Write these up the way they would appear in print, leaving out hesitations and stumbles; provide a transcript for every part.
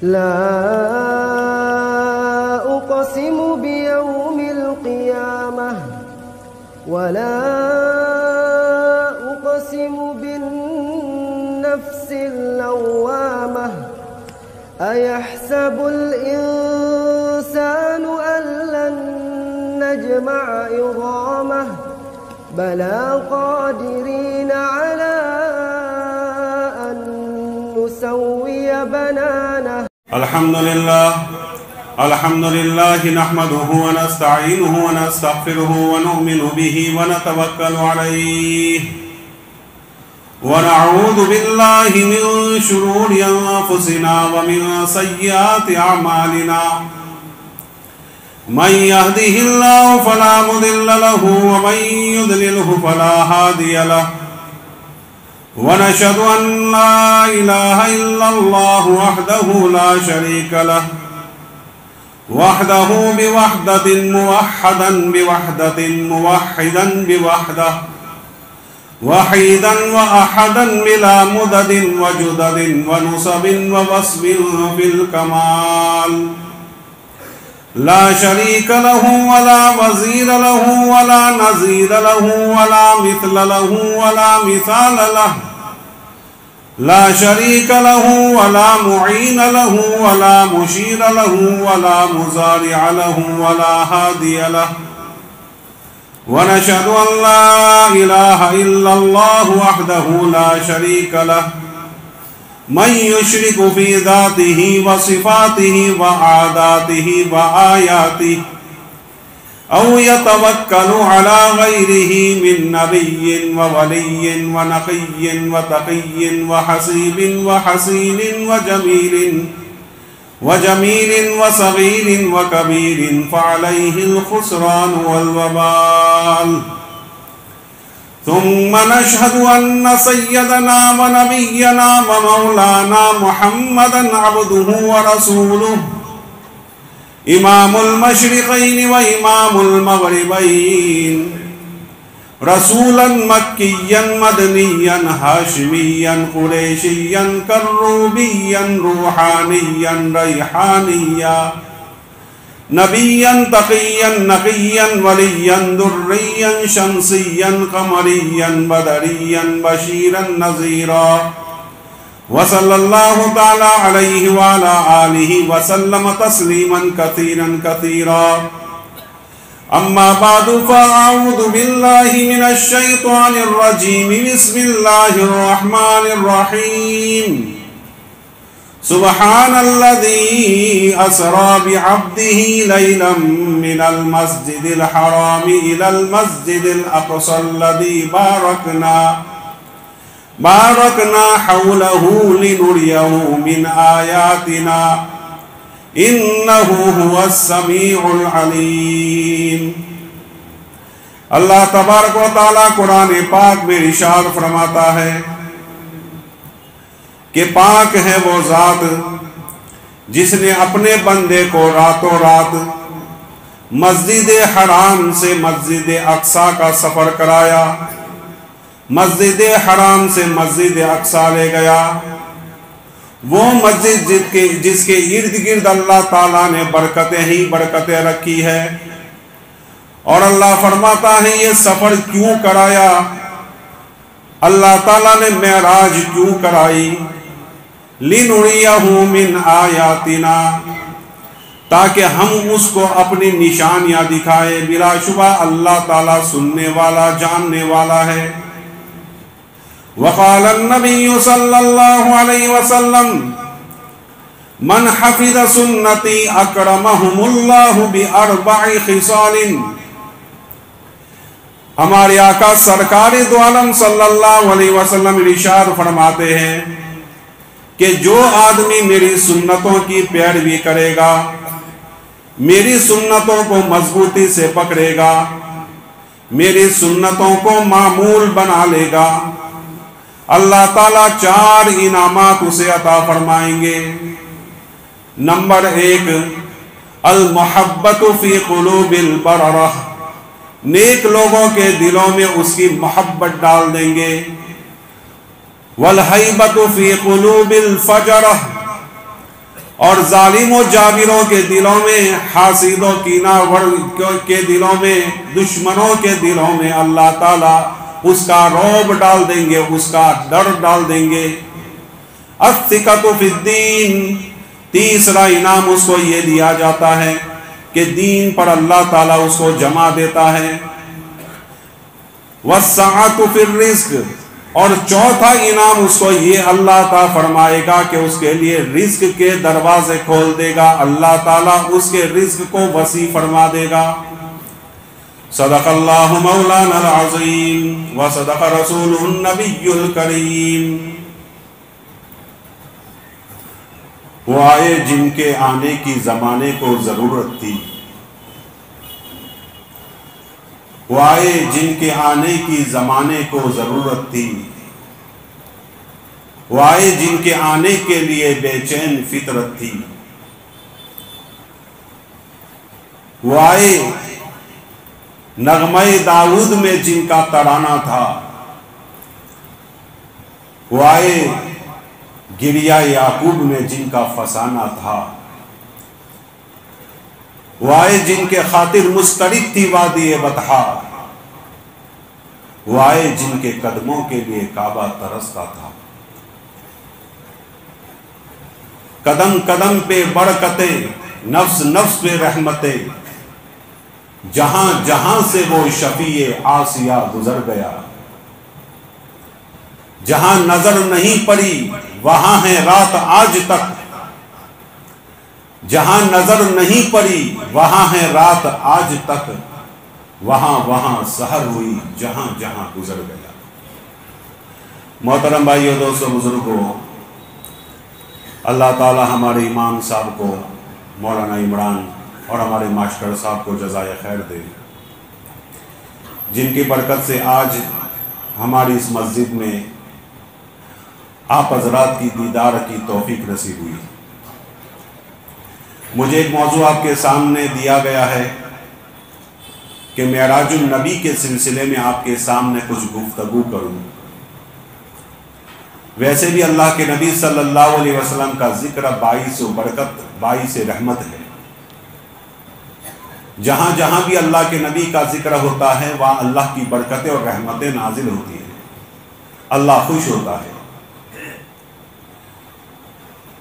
لا أقسم بيوم القيامة ولا أقسم بالنفس اللوامة أيحسب الإنسان أن لن نجمع عظامه بلى قادرين على أن نسوي بنانه. الحمد لله نحمده ونستعينه ونستغفره ونؤمن به ونتوكل عليه ونعوذ بالله من شرور أنفسنا ومن سيئات أعمالنا من يهده الله فلا مضل له ومن يضلله فلا هادي له ونشهد أن لا إله إلا الله وحده لا شريك له وحده بوحدة موحدا بوحدة موحدا بوحده وحيدا وأحدا بلا مدد وجدد ونصب ووصب في الكمال لا شريك له ولا وزير له ولا نظير له ولا مثل له ولا مثال له لا شريك له ولا معين له ولا مشير له ولا مزارع له ولا هادي له ونشهد أن لا إله إلا الله وحده لا شريك له من يشرك في ذاته وصفاته وعاداته وآياته أو يتوكل على غيره من نبي وولي ونقي وتقي وحسيب وحسين وجميل وصغير وكبير فعليه الخسران والوبال ثم نشهد أن سيدنا ونبينا ومولانا محمدا عبده ورسوله إمام المشرقين وإمام المغربين رسولا مكيا مدنيا هاشميا قريشيا كروبيا روحانيا ريحانيا نبيا تقيا نقيا وليا دريا شمسيا قمريا بدريا بشيرا نذيرا وصلى الله تعالى عليه وعلى آله وسلم تسليما كثيرا كثيرا أما بعد فأعوذ بالله من الشيطان الرجيم بسم الله الرحمن الرحيم سبحان الذي أسرى بعبده ليلا من المسجد الحرام إلى المسجد الأقصى الذي باركنا حوله لنريه من آياتنا إنه هو السميع العليم. اللہ تبارک و تعالیٰ قرآن پاک میں ارشاد فرماتا ہے کہ پاک ہے وہ ذات جس نے اپنے بندے کو راتوں رات مسجد حرام سے مسجد اقصی کا سفر کرایا، مسجد حرام سے مسجد اقصی لے گیا، وہ مسجد جس کے ارد گرد اللہ تعالیٰ نے برکتیں ہی برکتیں رکھی ہے. اور اللہ فرماتا ہے یہ سفر کیوں کرایا، اللہ تعالیٰ نے معراج کیوں کرائی، لِنُرِيَهُ مِنْ آیَاتِنَا، تاکہ ہم اس کو اپنی نشانیاں دکھائے. بلا شبہ اللہ تعالیٰ سننے والا جاننے والا ہے. وقال النبي صلى الله عليه وسلم من حفظ سنتي اکرمهم الله باربع خصال. ہمارے آقا سرکار دو عالم صلی اللہ علیہ وسلم ارشاد فرماتے ہیں کہ جو آدمی میری سنتوں کی پیروی کرے گا، میری سنتوں کو مضبوطی سے پکڑے گا، میری سنتوں کو معمول بنا لے گا، اللہ تعالیٰ 4 انعامات اسے عطا فرمائیں گے. نمبر 1 المحبت فی قلوب البررہ، نیک لوگوں کے دلوں میں اس کی محبت ڈال دیں گے. والحیبت فی قلوب الفجرہ، اور ظالم و جابروں کے دلوں میں، حاسد و کینہ ور کے دلوں میں، دشمنوں کے دلوں میں اللہ تعالیٰ اس کا رعب ڈال دیں گے، اس کا ڈر ڈال دیں گے۔ الثقۃ فی الدین، تیسرا انعام اس کو یہ دیا جاتا ہے کہ دین پر اللہ تعالیٰ اس کو جمع دیتا ہے۔ والسعۃ فی الرزق، اور چوتھا انعام اس کو یہ اللہ تعالیٰ فرمائے گا کہ اس کے لیے رزق کے دروازے کھول دے گا، اللہ تعالیٰ اس کے رزق کو وسیع فرما دے گا۔ صدق اللہ مولانا العظیم وصدق رسول النبی الکریم۔ وہ آئے جن کے آنے کی زمانے کو ضرورت تھی، وہ آئے جن کے آنے کی زمانے کو ضرورت تھی، وہ آئے جن کے آنے کے لیے بے چین فطرت تھی، وہ آئے نغمہ داؤد میں جن کا ترانہ تھا، وہ آئے گریہ یعقوب میں جن کا فسانہ تھا، وہ آئے جن کے خاطر مسترد تھی وادی بطحا، وہ آئے جن کے قدموں کے لیے کعبہ ترستا تھا۔ قدم قدم پہ برکتیں، نفس نفس پہ رحمتیں، جہاں جہاں سے وہ شفیع آسیہ گزر گیا، جہاں نظر نہیں پڑی وہاں ہے رات آج تک، جہاں نظر نہیں پڑی وہاں ہے رات آج تک، وہاں وہاں سحر ہوئی جہاں جہاں گزر گیا۔ محترم بھائیو، دوستو، بزرگوں، اللہ تعالی ہمارے امام صاحب کو، مولانا عمران اور ہمارے ماسٹر صاحب کو جزائے خیر دے، جن کی برکت سے آج ہماری اس مسجد میں آپ حضرات کی دیدار کی توفیق نصیب ہوئی۔ مجھے ایک موضوع آپ کے سامنے دیا گیا ہے کہ معراج النبی کے سلسلے میں آپ کے سامنے کچھ گفتگو کروں۔ ویسے بھی اللہ کے نبی صلی اللہ علیہ وسلم کا ذکر باعث برکت، باعث رحمت ہے۔ جہاں جہاں بھی اللہ کے نبی کا ذکر ہوتا ہے وہاں اللہ کی برکتیں اور رحمتیں نازل ہوتی ہیں، اللہ خوش ہوتا ہے۔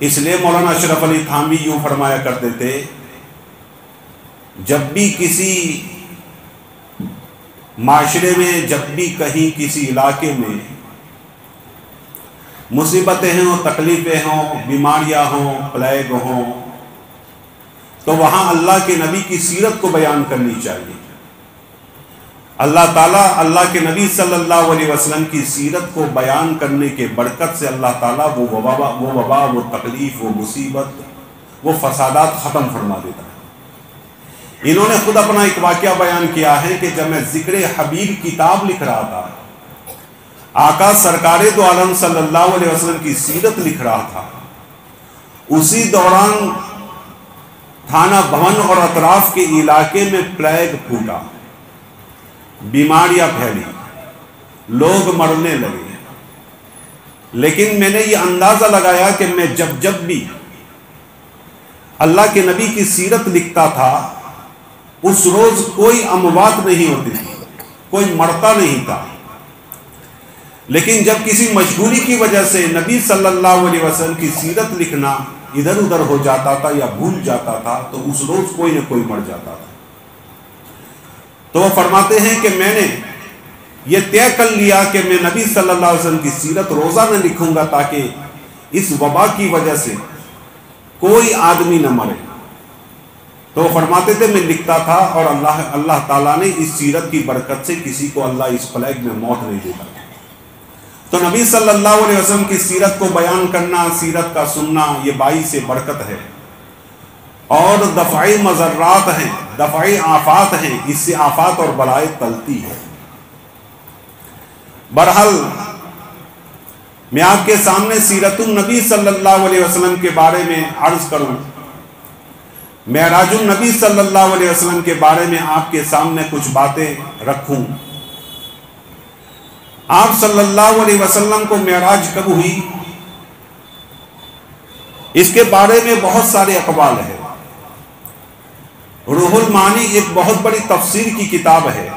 اس لیے مولانا اشرف علی تھانوی یوں فرمایا کرتے تھے، جب بھی کسی معاشرے میں، جب بھی کہیں کسی علاقے میں مصیبتیں ہوں، تکلیفیں ہوں، بیماریاں ہوں، پلیگ ہوں، تو وہاں اللہ کے نبی کی سیرت کو بیان کرنی چاہیے۔ اللہ تعالیٰ اللہ کے نبی صلی اللہ علیہ وسلم کی سیرت کو بیان کرنے کے برکت سے اللہ تعالیٰ وہ وبا، وہ تکلیف، وہ مصیبت، وہ فسادات ختم فرما دیتا ہے۔ انہوں نے خود اپنا ایک واقعہ بیان کیا ہے کہ جب میں ذکر حبیب کتاب لکھ رہا تھا، آقا سرکار دو عالم صلی اللہ علیہ وسلم کی سیرت لکھ رہا تھا، اسی دوران تھانہ بھون اور اطراف کے علاقے میں پلیگ پھوٹا، بیماریاں پھیلی، لوگ مرنے لگے۔ لیکن میں نے یہ اندازہ لگایا کہ میں جب بھی اللہ کے نبی کی سیرت لکھتا تھا، اس روز کوئی اموات نہیں ہوتی تھی، کوئی مرتا نہیں تھا، لیکن جب کسی مجبوری کی وجہ سے نبی صلی اللہ علیہ وسلم کی سیرت لکھنا ادھر ادھر ہو جاتا تھا یا بھول جاتا تھا تو اس روز کوئی نہ کوئی مر جاتا تھا۔ تو وہ فرماتے ہیں کہ میں نے یہ طے کر لیا کہ میں نبی صلی اللہ علیہ وسلم کی سیرت روزانہ لکھوں گا تاکہ اس وبا کی وجہ سے کوئی آدمی نہ مرے۔ تو وہ فرماتے تھے میں لکھتا تھا اور اللہ تعالیٰ نے اس سیرت کی برکت سے کسی کو اللہ اس پلیگ میں موت نہیں دیتا۔ تو نبی صلی اللہ علیہ وسلم کی سیرت کو بیان کرنا، سیرت کا سننا، یہ باعث برکت ہے اور دفعی مضرات ہیں، دفعی آفات ہیں، اس سے آفات اور بلائیں ٹلتی ہے۔ بہرحال میں آپ کے سامنے سیرت النبی صلی اللہ علیہ وسلم کے بارے میں عرض کروں، معراج النبی صلی اللہ علیہ وسلم کے بارے میں آپ کے سامنے کچھ باتیں رکھوں۔ آپ صلی اللہ علیہ وسلم کو معراج کب ہوئی؟ اس کے بارے میں بہت سارے اقوال ہیں۔ روح المعانی ایک بہت بڑی تفسیر کی کتاب ہے،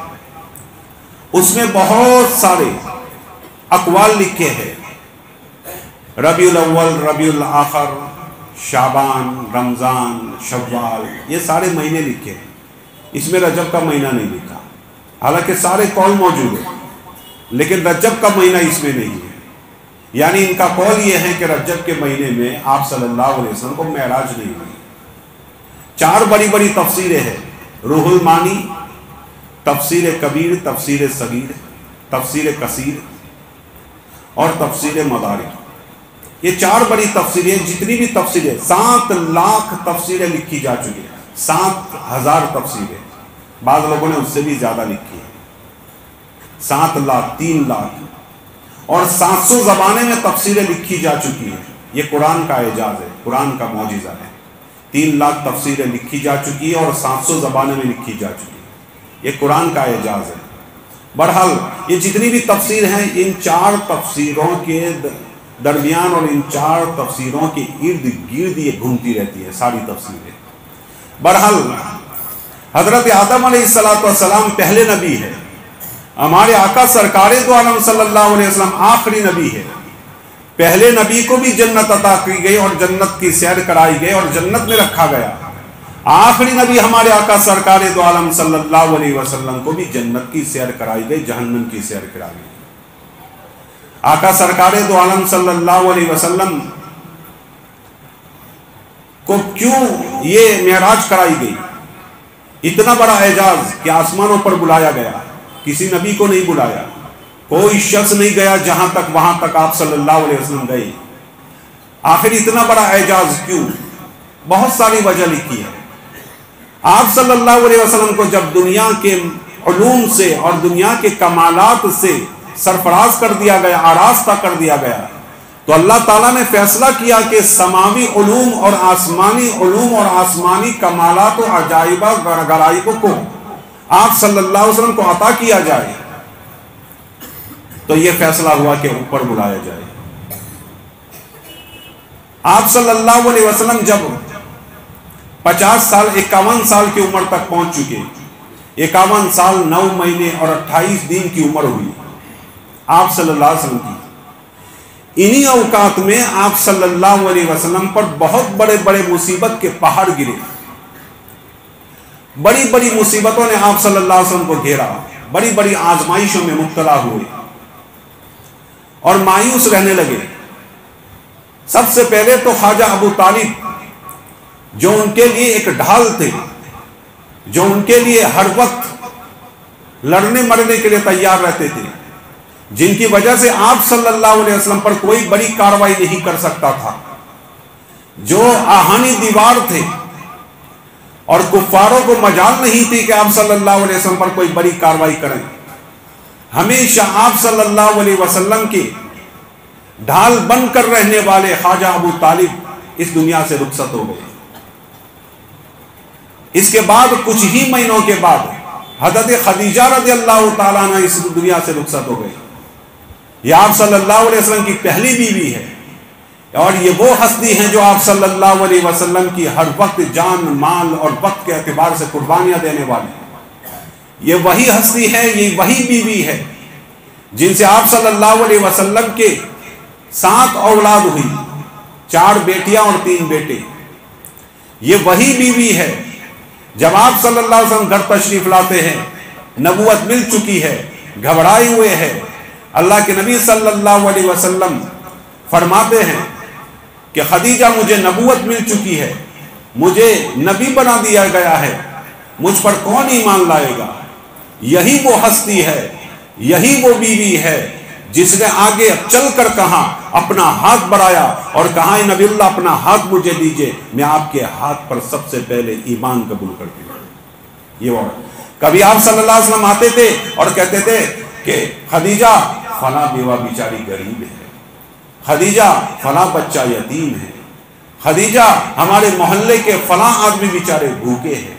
اس میں بہت سارے اقوال لکھے ہیں۔ ربیع الاول، ربیع الاخر، شعبان، رمضان، شوال، یہ سارے مہینے لکھے ہیں۔ اس میں رجب کا مہینہ نہیں لکھا، حالانکہ سارے قول موجود ہیں، لیکن رجب کا مہینہ اس میں نہیں ہے۔ یعنی ان کا قول یہ ہے کہ رجب کے مہینے میں آپ صلی اللہ علیہ وسلم کو معراج نہیں ہوئی۔ 4 بڑی بڑی تفسیریں ہیں، روح المعانی، تفسیر کبیر، تفسیر صغیر، تفسیر کثیر اور تفسیر مدارک۔ یہ 4 بڑی تفسیریں، جتنی بھی تفسیریں 7 لاکھ تفسیریں لکھی جا چکی ہیں، 7,000 تفسیریں، بعض لوگوں نے اس سے بھی زیادہ لکھی ہے، 7 لاکھ، 3 لاکھ، اور 700 زبانیں میں تفسیریں لکھی جا چکی ہیں۔ یہ قرآن کا اعجاز ہے، قرآن کا معجزہ ہے۔ 3 لاکھ تفسیریں لکھی جا چکی ہے اور 700 زبانیں میں لکھی جا چکی ہے، یہ قرآن کا اعجاز ہے۔ بہرحال یہ جتنی بھی تفسیر ہیں، ان 4 تفسیروں کے درمیان اور ان 4 تفسیروں کے ارد گرد یہ گھومتی رہتی ہے ساری تفسیریں۔ بہرحال حضرت آدم علیہ السلام پہلے نبی ہے، ہمارے آقا سرکار دو عالم صلی اللہ علیہ وسلم آخری نبی ہے۔ پہلے نبی کو بھی جنت عطا کی گئی اور جنت کی سیر کرائی گئی اور جنت میں رکھا گیا۔ آخری نبی ہمارے آقا سرکار دو عالم صلی اللہ علیہ وسلم کو بھی جنت کی سیر کرائی گئی، جہنم کی سیر کرائی گئی۔ آقا سرکار دو عالم صلی اللہ علیہ وسلم کو کیوں یہ معراج کرائی گئی؟ اتنا بڑا اعجاز کہ آسمانوں پر بلایا گیا، کسی نبی کو نہیں بلایا، کوئی شخص نہیں گیا جہاں تک وہاں تک آپ صلی اللہ علیہ وسلم گئے۔ آخر اتنا بڑا اعجاز کیوں؟ بہت ساری وجہ لکھی ہے۔ آپ صلی اللہ علیہ وسلم کو جب دنیا کے علوم سے اور دنیا کے کمالات سے سرفراز کر دیا گیا، آراستہ کر دیا گیا، تو اللہ تعالیٰ نے فیصلہ کیا کہ سماوی علوم اور آسمانی کمالات و عجائب غرائب کو آپ صلی اللہ علیہ وسلم کو عطا کیا جائے۔ تو یہ فیصلہ ہوا کہ اوپر بلایا جائے۔ آپ صلی اللہ علیہ وسلم جب 50 سال 51 سال کی عمر تک پہنچ چکے، 51 سال 9 مہینے اور 28 دن کی عمر ہوئی آپ صلی اللہ علیہ وسلم کی۔ انہی اوقات میں آپ صلی اللہ علیہ وسلم پر بہت بڑے بڑے مصیبت کے پہاڑ گرے، بڑی بڑی مصیبتوں نے آپ صلی اللہ علیہ وسلم کو گھیرا، بڑی بڑی آزمائشوں میں مبتلا ہوئے اور مایوس رہنے لگے۔ سب سے پہلے تو خواجہ ابو طالب، جو ان کے لیے ایک ڈھال تھے، جو ان کے لیے ہر وقت لڑنے مرنے کے لیے تیار رہتے تھے، جن کی وجہ سے آپ صلی اللہ علیہ وسلم پر کوئی بڑی کارروائی نہیں کر سکتا تھا، جو آہانی دیوار تھے اور کفاروں کو مجال نہیں تھی کہ آپ صلی اللہ علیہ وسلم پر کوئی بڑی کارروائی کریں۔ ہمیشہ آپ صلی اللہ علیہ وسلم کے ڈھال بن کر رہنے والے خواجہ ابو طالب اس دنیا سے رخصت ہو گئے۔ اس کے بعد کچھ ہی مہینوں کے بعد حضرت خدیجہ رضی اللہ تعالیٰ عنہ اس دنیا سے رخصت ہو گئی۔ یہ آپ صلی اللہ علیہ وسلم کی پہلی بیوی ہے اور یہ وہ ہستی ہیں جو آپ صلی اللہ علیہ وسلم کی ہر وقت جان مال اور وقت کے اعتبار سے قربانیاں دینے والی۔ یہ وہی ہستی ہے، یہ وہی بیوی ہے جن سے آپ صلی اللہ علیہ وسلم کے 7 اولاد ہوئی، 4 بیٹیاں اور 3 بیٹے۔ یہ وہی بیوی ہے جب آپ صلی اللہ علیہ وسلم گھر تشریف لاتے ہیں، نبوت مل چکی ہے، گھبرائے ہوئے ہیں، اللہ کے نبی صلی اللہ علیہ وسلم فرماتے ہیں کہ خدیجہ مجھے نبوت مل چکی ہے، مجھے نبی بنا دیا گیا ہے، مجھ پر کون ایمان لائے گا؟ یہی وہ ہستی ہے، یہی وہ بیوی ہے جس نے آگے چل کر کہا، اپنا ہاتھ بڑھایا اور کہا اے نبی اللہ اپنا ہاتھ مجھے دیجئے، میں آپ کے ہاتھ پر سب سے پہلے ایمان قبول کرتی ہوں۔ یہ وہ کبھی آپ صلی اللہ علیہ وسلم آتے تھے اور کہتے تھے کہ خدیجہ فلاں بیوہ بیچاری غریب ہے، خدیجہ فلاں بچہ یتیم ہے، خدیجہ ہمارے محلے کے فلاں آدمی بیچارے بھوکے ہیں،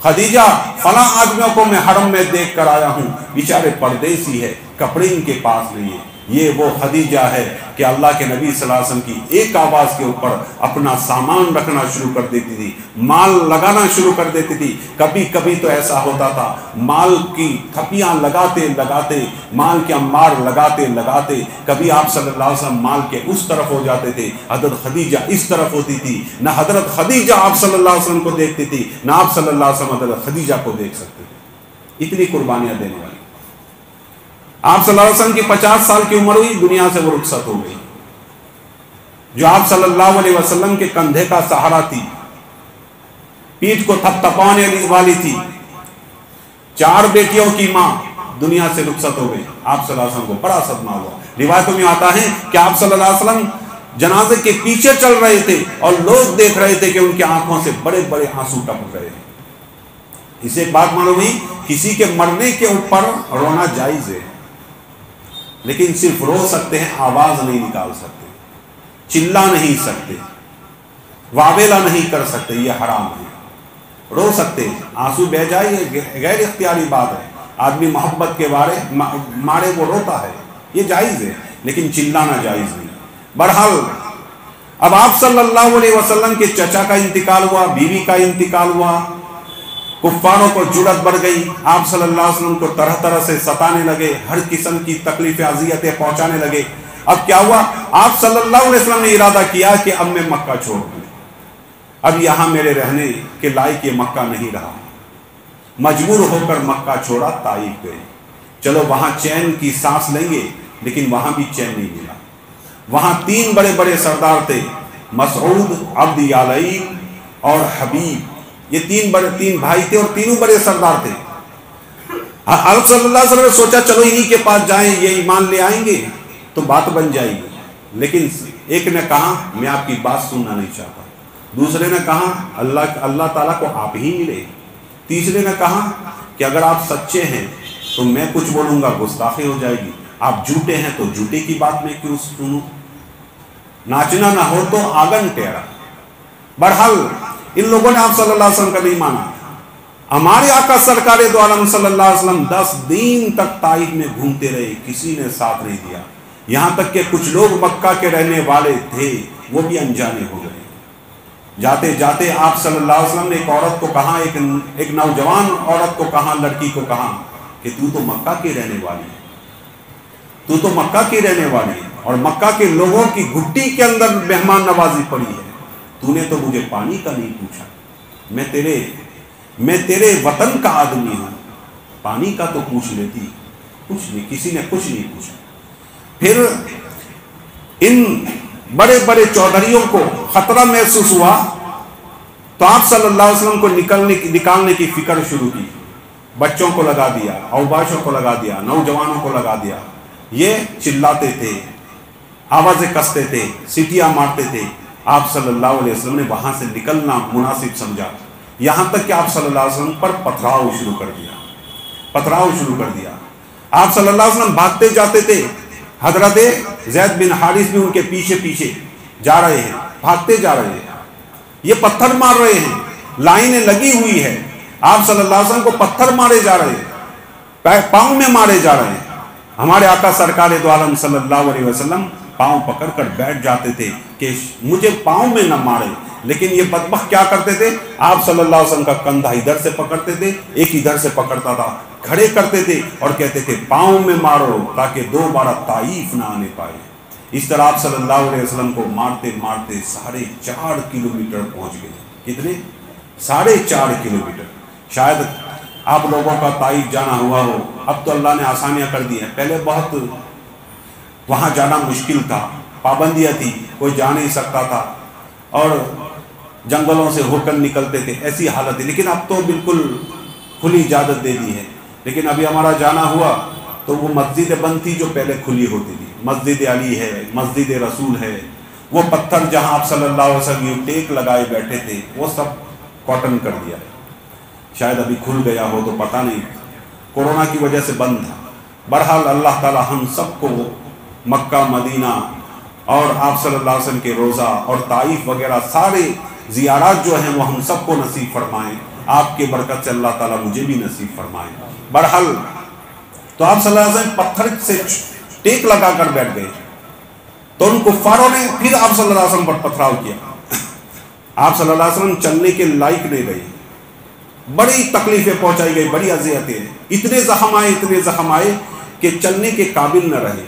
خدیجہ فلاں آدمیوں کو میں حرم میں دیکھ کر آیا ہوں، بیچارے پردیسی ہے، کپڑے ان کے پاس نہیں ہے۔ یہ وہ خدیجہ ہے کہ اللہ کے نبی صلی اللہ علیہ وسلم کی ایک آواز کے اوپر اپنا سامان رکھنا شروع کر دیتی تھی، مال لگانا شروع کر دیتی تھی۔ کبھی کبھی تو ایسا ہوتا تھا مال کی تھپیاں لگاتے لگاتے، مال کے انبار لگاتے لگاتے، کبھی آپ صلی اللہ علیہ وسلم مال کے اس طرف ہو جاتے تھے، حضرت خدیجہ اس طرف ہوتی تھی، نہ حضرت خدیجہ آپ صلی اللہ علیہ وسلم کو دیکھتی تھی، نہ آپ صلی اللہ علیہ وسلم حضرت خدیجہ کو دیکھ سکتے تھے، اتنی قربانیاں دینے والی۔ آپ صلی اللہ علیہ وسلم کی 50 سال کی عمر ہوئی، دنیا سے وہ رخصت ہو گئی۔ جو آپ صلی اللہ علیہ وسلم کے کندھے کا سہارا تھی، پیٹھ کو تھپ تھپانے والی تھی، 4 بیٹیوں کی ماں دنیا سے رخصت ہو گئی، آپ صلی اللہ علیہ وسلم کو بڑا صدمہ ہوا۔ روایتوں میں آتا ہے کہ آپ صلی اللہ علیہ وسلم جنازے کے پیچھے چل رہے تھے اور لوگ دیکھ رہے تھے کہ ان کی آنکھوں سے بڑے بڑے آنسو ٹپک رہے ہیں۔ اسے ایک بات معلوم ہوئی، کسی کے مرنے کے اوپر رونا جائز ہے، لیکن صرف رو سکتے ہیں، آواز نہیں نکال سکتے، چلا نہیں سکتے، واویلا نہیں کر سکتے، یہ حرام ہے۔ رو سکتے ہیں، آنسو بہ جائے، یہ غیر اختیاری بات ہے، آدمی محبت کے مارے وہ روتا ہے، یہ جائز ہے، لیکن چلانا جائز نہیں۔ بہرحال اب آپ صلی اللہ علیہ وسلم کے چچا کا انتقال ہوا، بیوی کا انتقال ہوا، کفاروں کو جرأت بڑھ گئی، آپ صلی اللہ علیہ وسلم کو طرح طرح سے ستانے لگے، ہر قسم کی تکلیفیں اذیتیں پہنچانے لگے۔ اب کیا ہوا، آپ صلی اللہ علیہ وسلم نے ارادہ کیا کہ اب میں مکہ چھوڑ دوں، اب یہاں میرے رہنے کے لائق یہ مکہ نہیں رہا۔ مجبور ہو کر مکہ چھوڑا، طائف گئے، چلو وہاں چین کی سانس لیں گے، لیکن وہاں بھی چین نہیں ملا۔ وہاں 3 بڑے بڑے سردار تھے، مسعود، عبد یالیل اور حبیب، یہ 3 بھائی تھے اور تینوں بڑے سردار تھے۔ آپ صلی اللہ علیہ وسلم نے سوچا چلو انہی کے پاس جائیں، یہ ایمان لے آئیں گے تو بات بن جائے گی، لیکن ایک نے کہا میں آپ کی بات سننا نہیں چاہتا، دوسرے نے کہا اللہ تعالیٰ کو آپ ہی ملے، تیسرے نے کہا کہ اگر آپ سچے ہیں تو میں کچھ بولوں گا گستاخی ہو جائے گی، آپ جھوٹے ہیں تو جھوٹے کی بات میں کیوں سنوں، ناچنا نہ ہو تو آنگن ٹیڑھا۔ بہرحال ان لوگوں نے آپ صلی اللہ علیہ وسلم کا نہیں مانا۔ ہمارے آقا سرکار دو عالم صلی اللہ علیہ وسلم 10 دن تک طائف میں گھومتے رہے، کسی نے ساتھ نہیں دیا، یہاں تک کہ کچھ لوگ مکہ کے رہنے والے تھے وہ بھی انجانے ہو گئے۔ جاتے جاتے آپ صلی اللہ علیہ وسلم نے ایک عورت کو کہا، ایک نوجوان عورت کو کہا، لڑکی کو کہا کہ تو مکہ کی رہنے والی ہے، تو مکہ کی رہنے والی ہے اور مکہ کے لوگوں کی گھٹی کے اندر مہمان نوازی پڑی ہے، تو نے تو مجھے پانی کا نہیں پوچھا، میں تیرے وطن کا آدمی ہوں، پانی کا تو پوچھ لیتی، کچھ نہیں، کسی نے کچھ نہیں پوچھا۔ پھر ان بڑے بڑے چودھریوں کو خطرہ محسوس ہوا تو آپ صلی اللہ علیہ وسلم کو نکالنے کی فکر شروع کی، بچوں کو لگا دیا، اوباشوں کو لگا دیا، نوجوانوں کو لگا دیا، یہ چلاتے تھے، آوازیں کستے تھے، سیٹیاں مارتے تھے۔ آپ صلی اللہ علیہ وسلم نے وہاں سے نکلنا مناسب سمجھا، یہاں تک کہ آپ صلی اللہ علیہ وسلم پر پتھراؤ شروع کر دیا۔ آپ صلی اللہ علیہ وسلم بھاگتے جاتے تھے، حضرت زید بن حارث بھی ان کے پیچھے پیچھے جا رہے ہیں، بھاگتے جا رہے ہیں، یہ پتھر مار رہے ہیں، لائنیں لگی ہوئی ہے، آپ صلی اللہ علیہ وسلم کو پتھر مارے جا رہے ہیں، پاؤں میں مارے جا رہے ہیں۔ ہمارے آقا سرکار دو عالم صلی اللہ علیہ وسلم پاؤں پکڑ کر بیٹھ جاتے تھے کہ مجھے پاؤں میں نہ مارے، لیکن یہ بدبخت کیا کرتے تھے، آپ صلی اللہ علیہ وسلم کا کندھا ادھر سے پکڑتے تھے، ایک ادھر سے پکڑتا تھا، کھڑے کرتے تھے اور کہتے تھے پاؤں میں مارو تاکہ دوبارہ طائف نہ آنے پائے۔ اس طرح آپ صلی اللہ علیہ وسلم کو مارتے مارتے 4.5 کلومیٹر پہنچ گئے۔ کتنے؟ 4.5 کلومیٹر۔ شاید آپ لوگوں کا طائف جانا ہوا ہو، اب تو اللہ نے آسانیاں کر دی ہیں، پہلے بہت وہاں جانا مشکل تھا، پابندیاں تھی، کوئی جا نہیں سکتا تھا اور جنگلوں سے ہو کر نکلتے تھے، ایسی حالت ہے، لیکن اب تو بالکل کھلی اجازت دے دی ہے۔ لیکن ابھی ہمارا جانا ہوا تو وہ مسجد بند تھی جو پہلے کھلی ہوتی تھی، مسجد علی ہے، مسجد رسول ہے، وہ پتھر جہاں آپ صلی اللہ علیہ وسلم یہ ٹیک لگائے بیٹھے تھے وہ سب کاٹن کر دیا ہے، شاید ابھی کھل گیا ہو تو پتہ نہیں، کورونا کی وجہ سے بند تھا۔ بہرحال اللہ تعالی ہم سب کو مکہ، مدینہ اور آپ صلی اللہ علیہ وسلم کے روضہ اور طائف وغیرہ سارے زیارات جو ہیں وہ ہم سب کو نصیب فرمائیں، آپ کے برکت سے اللہ تعالیٰ مجھے بھی نصیب فرمائیں۔ بہرحال تو آپ صلی اللہ علیہ وسلم پتھر سے ٹیک لگا کر بیٹھ گئے. تو ان کفاروں نے پھر آپ صلی اللہ علیہ وسلم پر پتھراؤ کیا. آپ صلی اللہ علیہ وسلم چلنے کے لائق نہیں رہے, بڑی تکلیفیں پہنچائی گئی, بڑی اذیتیں, اتنے زخم آئے کہ چلنے کے قابل نہ رہے.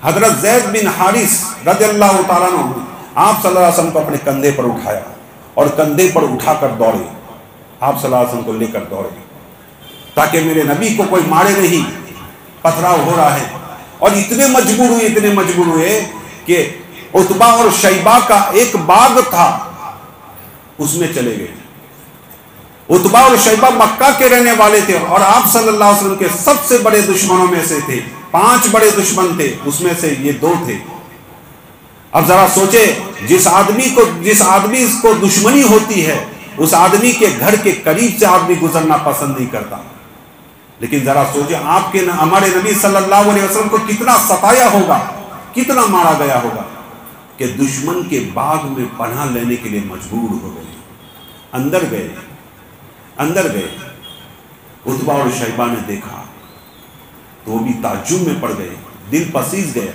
حضرت زید بن حارث رضی اللہ تعالیٰ عنہ آپ صلی اللہ علیہ وسلم کو اپنے کندھے پر اٹھایا اور کندھے پر اٹھا کر دوڑے, آپ صلی اللہ علیہ وسلم کو لے کر دوڑے تاکہ میرے نبی کو کوئی مارے نہیں, پتھراؤ ہو رہا ہے. اور اتنے مجبور ہوئے کہ عتبہ اور شیبہ کا ایک باغ تھا, اس میں چلے گئے. عتبہ اور شیبہ مکہ کے رہنے والے تھے اور آپ صلی اللہ علیہ وسلم کے سب سے بڑے دشمنوں میں سے تھے. 5 بڑے دشمن تھے, اس میں سے یہ 2 تھے. اب ذرا سوچے, جس آدمی کو دشمنی ہوتی ہے اس آدمی کے گھر کے قریب سے آدمی گزرنا پسند نہیں کرتا. لیکن ذرا سوچے آپ کے ہمارے نبی صلی اللہ علیہ وسلم کو کتنا ستایا ہوگا, کتنا مارا گیا ہوگا کہ دشمن کے باغ میں پناہ لینے کے لیے مجبور ہو گئے. اندر گئے. عتبہ اور شیبہ نے دیکھا تو وہ بھی تعجب میں پڑ گئے, دل پسیج گیا.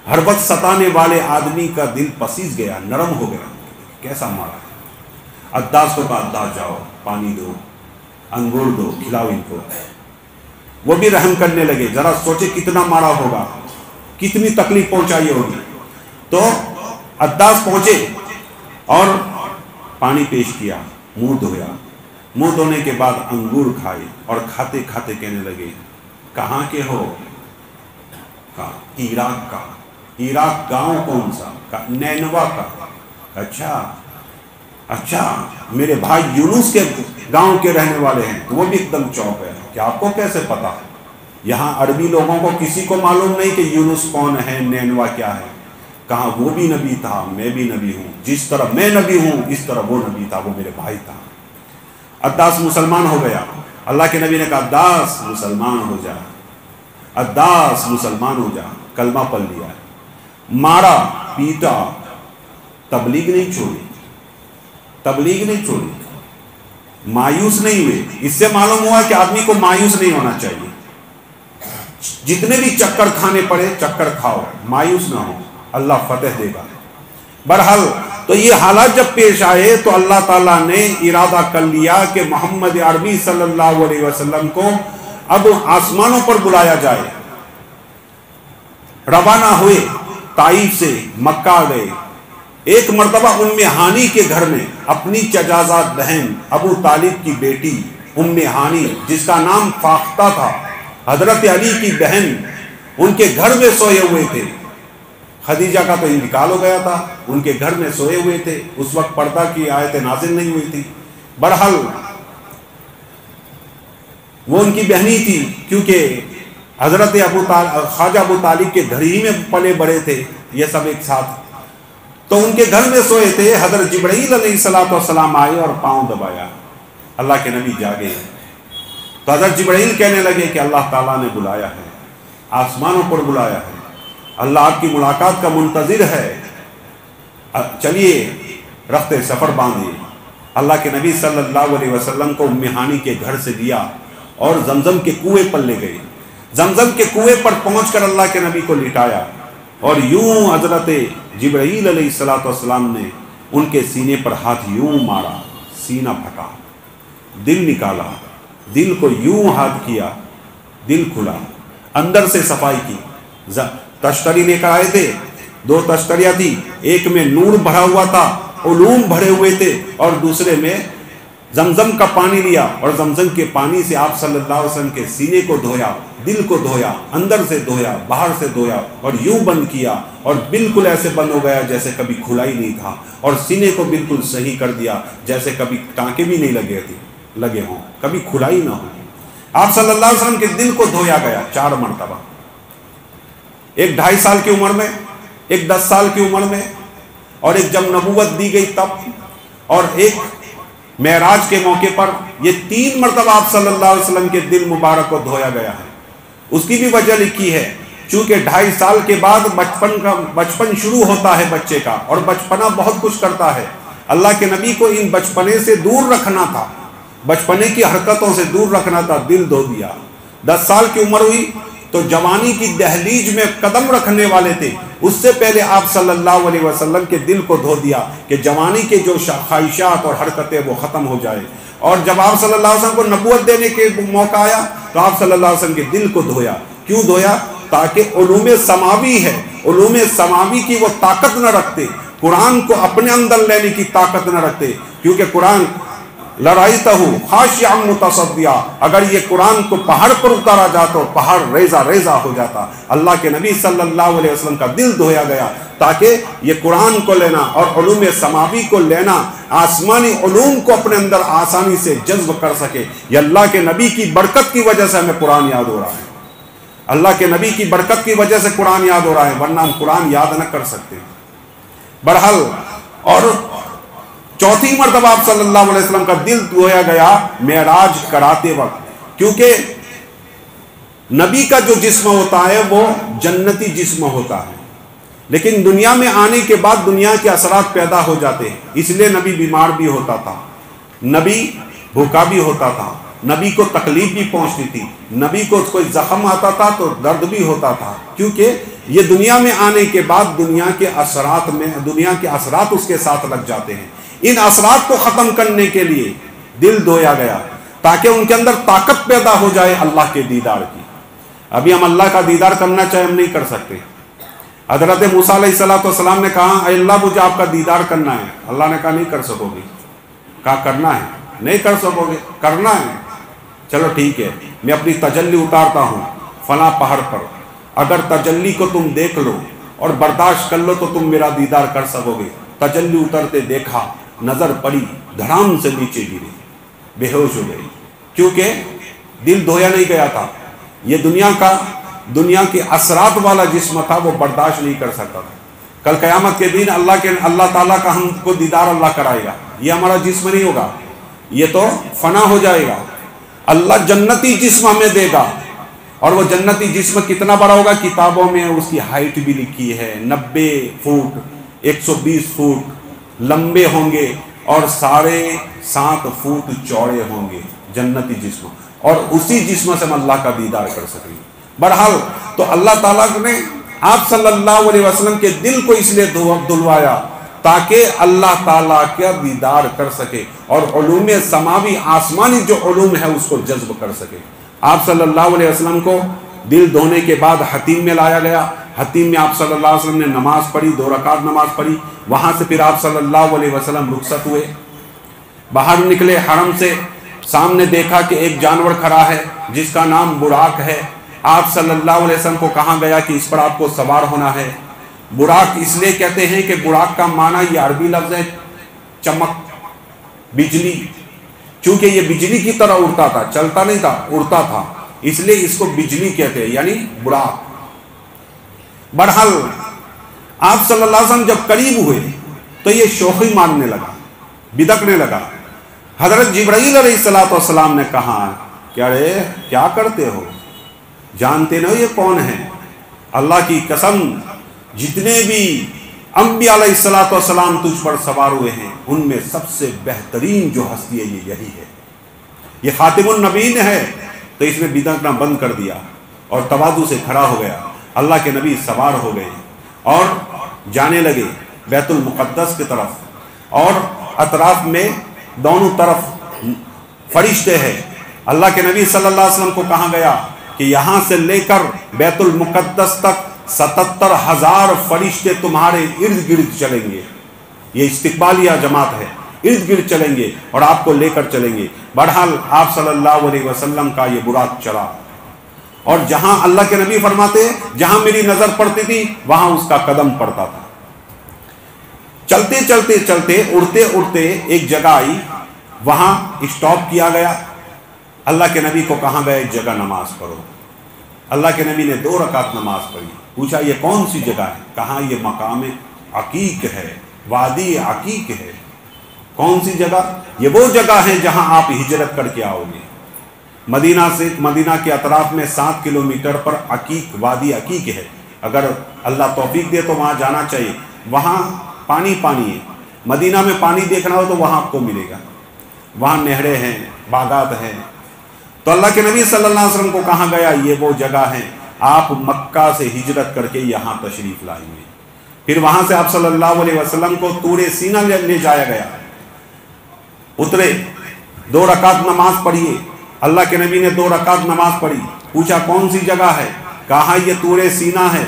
ہر وقت ستانے والے آدمی کا دل پسیج گیا, نرم ہو گیا, کیسا مارا. عداس کو کہا, عداس جاؤ, پانی دو, انگور دو, کھلاؤ ان کو. وہ بھی رحم کرنے لگے. ذرا سوچے کتنا مارا ہوگا, کتنی تکلیف پہنچائی ہوگی. تو عداس پہنچے اور پانی پیش کیا, منہ دھویا. منہ دھونے کے بعد انگور کھائے اور کھاتے کھاتے کہنے لگے, کہاں کے ہو؟ کہا عراق کا. عراق گاؤں کون سا؟ نینوا کا. اچھا میرے بھائی یونس کے گاؤں کے رہنے والے ہیں. تو وہ بھی ایک دم چوک ہے کہ آپ کو کیسے پتا؟ یہاں عربی لوگوں کو کسی کو معلوم نہیں کہ یونس کون ہے, نینوا کیا ہے. کہا وہ بھی نبی تھا, میں بھی نبی ہوں. جس طرح میں نبی ہوں اس طرح وہ نبی تھا, وہ میرے بھائی تھا. عداس مسلمان ہو گیا. اللہ کے نبی نے کہا, عداس مسلمان ہو جا, عداس مسلمان ہو جا. کلمہ پڑھ لیا. مارا, پیٹا, تبلیغ نہیں چھوڑی. مایوس نہیں ہوئے. اس سے معلوم ہوا کہ آدمی کو مایوس نہیں ہونا چاہیے. جتنے بھی چکر کھانے پڑے چکر کھاؤ, مایوس نہ ہو, اللہ فتح دے گا. بہرحال تو یہ حالات جب پیش آئے تو اللہ تعالیٰ نے ارادہ کر لیا کہ محمد عربی صلی اللہ علیہ وسلم کو اب آسمانوں پر بلایا جائے. روانہ ہوئے, طائف سے مکہ گئے. ایک مرتبہ ام ہانی کے گھر میں اپنی چچازاد بہن ابو طالب کی بیٹی ام ہانی, جس کا نام فاختہ تھا, حضرت علی کی بہن, ان کے گھر میں سوئے ہوئے تھے. خدیجہ کا تو انتقال ہو گیا تھا, ان کے گھر میں سوئے ہوئے تھے. اس وقت پردہ کی آیت نازل نہیں ہوئی تھی. بہرحال وہ ان کی بہنی تھی, کیونکہ حضرت خواجہ ابو طالب کے گھر ہی میں پلے بڑے تھے یہ سب ایک ساتھ. تو ان کے گھر میں سوئے تھے. حضرت جبرائیل علیہ السلام آئے اور پاؤں دبایا. اللہ کے نبی جاگے تو حضرت جبرائیل کہنے لگے کہ اللہ تعالیٰ نے بلایا ہے, آسمانوں پر بلایا ہے, اللہ آپ کی ملاقات کا منتظر ہے, چلیے رخت سفر باندھیے. اللہ کے نبی صلی اللہ علیہ وسلم کو ام ہانی کے گھر سے دیا اور زمزم کے کنویں پر لے گئے. زمزم کے کنویں پر پہنچ کر اللہ کے نبی کو لٹایا اور یوں حضرت جبرائیل علیہ السلام نے ان کے سینے پر ہاتھ یوں مارا, سینہ پھٹا, دل نکالا, دل کو یوں ہاتھ کیا, دل کھلا, اندر سے صفائی کی. تشتری لے کر آئے تھے, 2 تشتریاں تھی, ایک میں نور بھرا ہوا تھا, علوم بھرے ہوئے تھے, اور دوسرے میں زمزم کا پانی لیا اور زمزم کے پانی سے آپ صلی اللہ علیہ وسلم کے سینے کو دھویا, دل کو دھویا, اندر سے دھویا, باہر سے دھویا, اور یوں بند کیا اور بالکل ایسے بند ہو گیا جیسے کبھی کھلا ہی نہیں تھا. اور سینے کو بالکل صحیح کر دیا جیسے کبھی ٹانکے بھی نہیں لگے ہوں, کبھی کھلا ہی نہ ہو. آپ صلی اللہ علیہ وسلم کے دل کو دھویا گیا 4 مرتبہ. ایک 2.5 سال کی عمر میں, ایک 10 سال کی عمر میں, اور ایک جب نبوت دی گئی تب, اور ایک معراج کے موقع پر. یہ 3 مرتبہ آپ صلی اللہ علیہ وسلم کے دل مبارک کو دھویا گیا ہے. اس کی بھی وجہ لکھی ہے, چونکہ 2.5 سال کے بعد بچپن شروع ہوتا ہے بچے کا, اور بچپنا بہت کچھ کرتا ہے. اللہ کے نبی کو ان بچپنے سے دور رکھنا تھا, بچپنے کی حرکتوں سے دور رکھنا تھا, دل دھو دیا. 10 سال کی عمر ہوئی تو جوانی کی دہلیز میں قدم رکھنے والے تھے، اس سے پہلے آپ صلی اللہ علیہ وسلم کے دل کو دھو دیا کہ جوانی کے جو خواہشات اور حرکتیں وہ ختم ہو جائے. اور جب آپ صلی اللہ علیہ وسلم کو نبوت دینے کے موقع آیا تو آپ صلی اللہ علیہ وسلم کے دل کو دھویا. کیوں دھویا؟ تاکہ علوم سماوی ہے، علوم سماوی کی وہ طاقت نہ رکھتے، قرآن کو اپنے اندر لینے کی طاقت نہ رکھتے. کیونکہ قرآن لرائتہ خاشعا متصدعا، اگر یہ قرآن کو پہاڑ پر اتارا جاتا تو پہاڑ ریزہ ریزہ ہو جاتا. اللہ کے نبی صلی اللہ علیہ وسلم کا دل دھویا گیا تاکہ یہ قرآن کو لینا اور علوم سماوی کو لینا، آسمانی علوم کو اپنے اندر آسانی سے جذب کر سکے. یہ اللہ کے نبی کی برکت کی وجہ سے ہمیں قرآن یاد ہو رہا ہے، اللہ کے نبی کی برکت کی وجہ سے قرآن یاد ہو رہا ہے، ورنہ ہم قرآن یاد نہ کر سکتے. بہرحال، اور چوتھی مرتبہ آپ صلی اللہ علیہ وسلم کا دل دھویا گیا معراج کراتے وقت، کیونکہ نبی کا جو جسم ہوتا ہے وہ جنتی جسم ہوتا ہے، لیکن دنیا میں آنے کے بعد دنیا کے اثرات پیدا ہو جاتے ہیں. اس لیے نبی بیمار بھی ہوتا تھا، نبی بھوکا بھی ہوتا تھا، نبی کو تکلیف بھی پہنچتی تھی، نبی کو کوئی زخم آتا تھا تو درد بھی ہوتا تھا، کیونکہ یہ دنیا میں آنے کے بعد دنیا کے اثرات اس کے ساتھ لگ جاتے ہیں. ان اثرات کو ختم کرنے کے لیے دل دھویا گیا تاکہ ان کے اندر طاقت پیدا ہو جائے اللہ کے دیدار کی. ابھی ہم اللہ کا دیدار کرنا چاہے ہم نہیں کر سکتے. حضرت موسیٰ علیہ السلام نے کہا اے اللہ مجھے آپ کا دیدار کرنا ہے. اللہ نے کہا نہیں کر سکو گے. کہا کرنا ہے. نہیں کر سکو گے، کرنا ہے. چلو ٹھیک ہے، میں اپنی تجلی اتارتا ہوں فلاں پہاڑ پر، اگر تجلی کو تم دیکھ لو اور برداشت کر لو تو تم میرا دیدار کر سکو گے. تجلی اترتے دیکھا، نظر پڑی، دھڑام سے نیچے گرے، بے ہوش ہو گئی، کیونکہ دل دھویا نہیں گیا تھا. یہ دنیا کے اثرات والا جسم تھا، وہ برداشت نہیں کر سکتا تھا. کل قیامت کے دن اللہ تعالیٰ کا ہم کو دیدار اللہ کرائے گا. یہ ہمارا جسم نہیں ہوگا، یہ تو فنا ہو جائے گا. اللہ جنتی جسم ہمیں دے گا، اور وہ جنتی جسم کتنا بڑا ہوگا؟ کتابوں میں اس کی ہائٹ بھی لکھی ہے، 90 فٹ 120 فٹ لمبے ہوں گے اور 7.5 فٹ چوڑے ہوں گے جنتی جسم، اور اسی جسم سے ہم اللہ کا دیدار کر سکیں گے. بہرحال تو اللہ تعالیٰ نے آپ صلی اللہ علیہ وسلم کے دل کو اس لیے دھلوایا تاکہ اللہ تعالیٰ کا دیدار کر سکے اور علوم سماوی آسمانی جو علوم ہے اس کو جذب کر سکے. آپ صلی اللہ علیہ وسلم کو دل دھونے کے بعد حتیم میں لایا گیا. حتیم میں آپ صلی اللہ علیہ وسلم نے نماز پڑھی، 2 رکعت نماز پڑھی. وہاں سے پھر آپ صلی اللہ علیہ وسلم رخصت ہوئے، باہر نکلے حرم سے. سامنے دیکھا کہ ایک جانور کھڑا ہے جس کا نام براق ہے. آپ صلی اللہ علیہ وسلم کو کہا گیا کہ اس پر آپ کو سوار ہونا ہے. براق اس لیے کہتے ہیں کہ براق کا معنی یہ عربی لفظ ہے چمک، بجلی، چونکہ یہ بجلی کی طرح اڑتا تھا، چلتا نہیں تھا، اڑتا تھا، اس لیے اس کو بجلی کہتے ہیں، یعنی براق. بہرحال آپ صلی اللہ علیہ وسلم جب قریب ہوئے تو یہ شوخی ماننے لگا، بدکنے لگا. حضرت جبرائیل علیہ السلام نے کہا کہ ارے کیا کرتے ہو، جانتے نہ یہ کون ہے؟ اللہ کی قسم جتنے بھی انبیاء علیہ السلام تجھ پر سوار ہوئے ہیں ان میں سب سے بہترین جو ہستی ہے یہ یہی ہے، یہ خاتم النبیین ہے. تو اس نے بدکنا بند کر دیا اور تواضع سے کھڑا ہو گیا. اللہ کے نبی سوار ہو گئے اور جانے لگے بیت المقدس کی طرف، اور اطراف میں دونوں طرف فرشتے ہیں. اللہ کے نبی صلی اللہ علیہ وسلم کو کہا گیا کہ یہاں سے لے کر بیت المقدس تک 77,000 فرشتے تمہارے ارد گرد چلیں گے. یہ استقبالیہ جماعت ہے، ارد گرد چلیں گے اور آپ کو لے کر چلیں گے. بہرحال آپ صلی اللہ علیہ وسلم کا یہ براق چلا، اور جہاں اللہ کے نبی فرماتے جہاں میری نظر پڑتی تھی وہاں اس کا قدم پڑتا تھا. چلتے چلتے چلتے اڑتے اڑتے ایک جگہ آئی، وہاں اسٹاپ کیا گیا. اللہ کے نبی کو کہا گیا ایک جگہ نماز پڑھو. اللہ کے نبی نے 2 رکعت نماز پڑھی. پوچھا یہ کون سی جگہ ہے؟ کہا یہ مقام عقیق ہے، وادی عقیق ہے. کون سی جگہ؟ یہ وہ جگہ ہے جہاں آپ ہجرت کر کے آؤ گے. مدینہ کے اطراف میں 7 کلومیٹر پر عقیق، وادی عقیق ہے. اگر اللہ توفیق دے تو وہاں جانا چاہیے. وہاں پانی ہے. مدینہ میں پانی دیکھنا ہو تو وہاں آپ کو ملے گا. وہاں نہریں ہیں، باغات ہیں. تو اللہ کے نبی صلی اللہ علیہ وسلم کو کہا گیا یہ وہ جگہ ہے. آپ مکہ سے ہجرت کر کے یہاں تشریف لائیں گے۔ پھر وہاں سے آپ صلی اللہ علیہ وسلم کو طور سینہ لے جایا گیا، اترے، 2 رکعت نماز پڑھیے۔ اللہ کے نبی نے 2 رکعت نماز پڑھی، پوچھا کون سی جگہ ہے؟ کہا یہ طور سینہ ہے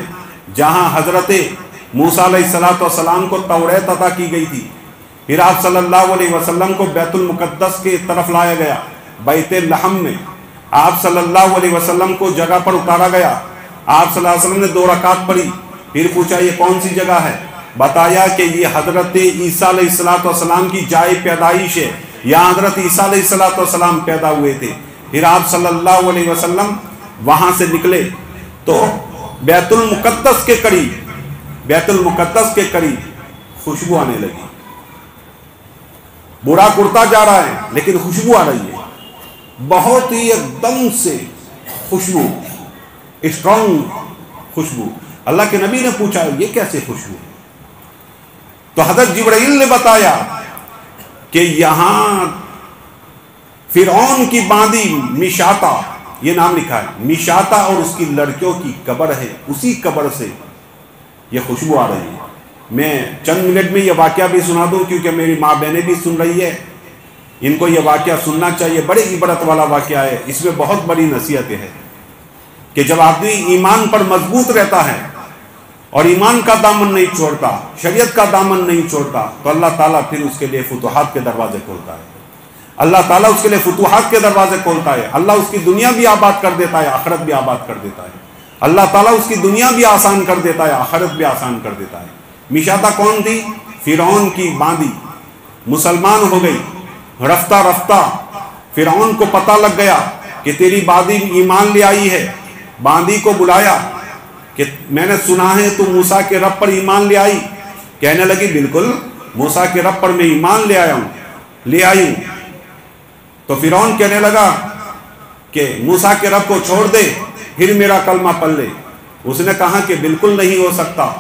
جہاں حضرت موسیٰ علیہ السلام کو توریت عطا کی گئی تھی۔ پھر آپ صلی اللہ علیہ وسلم کو بیت المقدس کے طرف لایا گیا، بیت لحم میں آپ صلی اللہ علیہ وسلم کو جگہ پر اتارا گیا۔ آپ صلی اللہ علیہ وسلم نے 2 رکعت پڑھی، پھر پوچھا یہ کون سی جگہ ہے؟ بتایا کہ یہ حضرت عیسیٰ علیہ السلام کی جائے پیدائش ہے، یہاں حضرت عیسیٰ علیہ السلام پیدا ہوئے تھے۔ پھر آپ صلی اللہ علیہ وسلم وہاں سے نکلے تو بیت المقدس کے قریب خوشبو آنے لگی۔ برا کرتا جا رہا ہے لیکن خوشبو آ رہی ہے، بہت ہی ایک دم سے خوشبو، اسٹرانگ خوشبو۔ اللہ کے نبی نے پوچھا یہ کیسے خوشبو؟ تو حضرت جبرائیل نے بتایا کہ یہاں فرعون کی باندی میشاتا، یہ نام لکھا ہے، میشاتا اور اس کی لڑکیوں کی قبر ہے، اسی قبر سے یہ خوشبو آ رہی ہے۔ میں چند منٹ میں یہ واقعہ بھی سنا دوں کیونکہ میری ماں بہنیں بھی سن رہی ہے، ان کو یہ واقعہ سننا چاہیے، بڑے عبرت والا واقعہ ہے، اس میں بہت بڑی نصیحت ہے کہ جب آدمی ایمان پر مضبوط رہتا ہے اور ایمان کا دامن نہیں چھوڑتا، شریعت کا دامن نہیں چھوڑتا، تو اللہ تعالیٰ پھر اس کے لیے فتوحات کے دروازے کھولتا ہے۔ اللہ تعالیٰ اس کے لیے فتوحات کے دروازے کھولتا ہے، اللہ اس کی دنیا بھی آباد کر دیتا ہے، آخرت بھی آباد کر دیتا ہے۔ اللہ تعالیٰ اس کی دنیا بھی آسان کر دیتا ہے، آخرت بھی آسان کر دیتا ہے۔ میشاتا کون تھی؟ فرعون کی باندی، مسلمان ہو گئی۔ رفتہ رفتہ فرعون کو پتہ لگ گیا کہ تیری باندی ایمان لے آئی ہے، باندی کو بلایا کہ میں نے سنا ہے تو موسیٰ کے رب پر ایمان لے آئی۔ کہنے لگی بالکل، موسیٰ کے رب پر میں ایمان لے آئی ہوں۔ تو فرعون کہنے لگا کہ موسیٰ کے رب کو چھوڑ دے پھر میرا کلمہ پڑھ لے۔ اس نے کہا کہ بالکل نہیں ہو سکتا،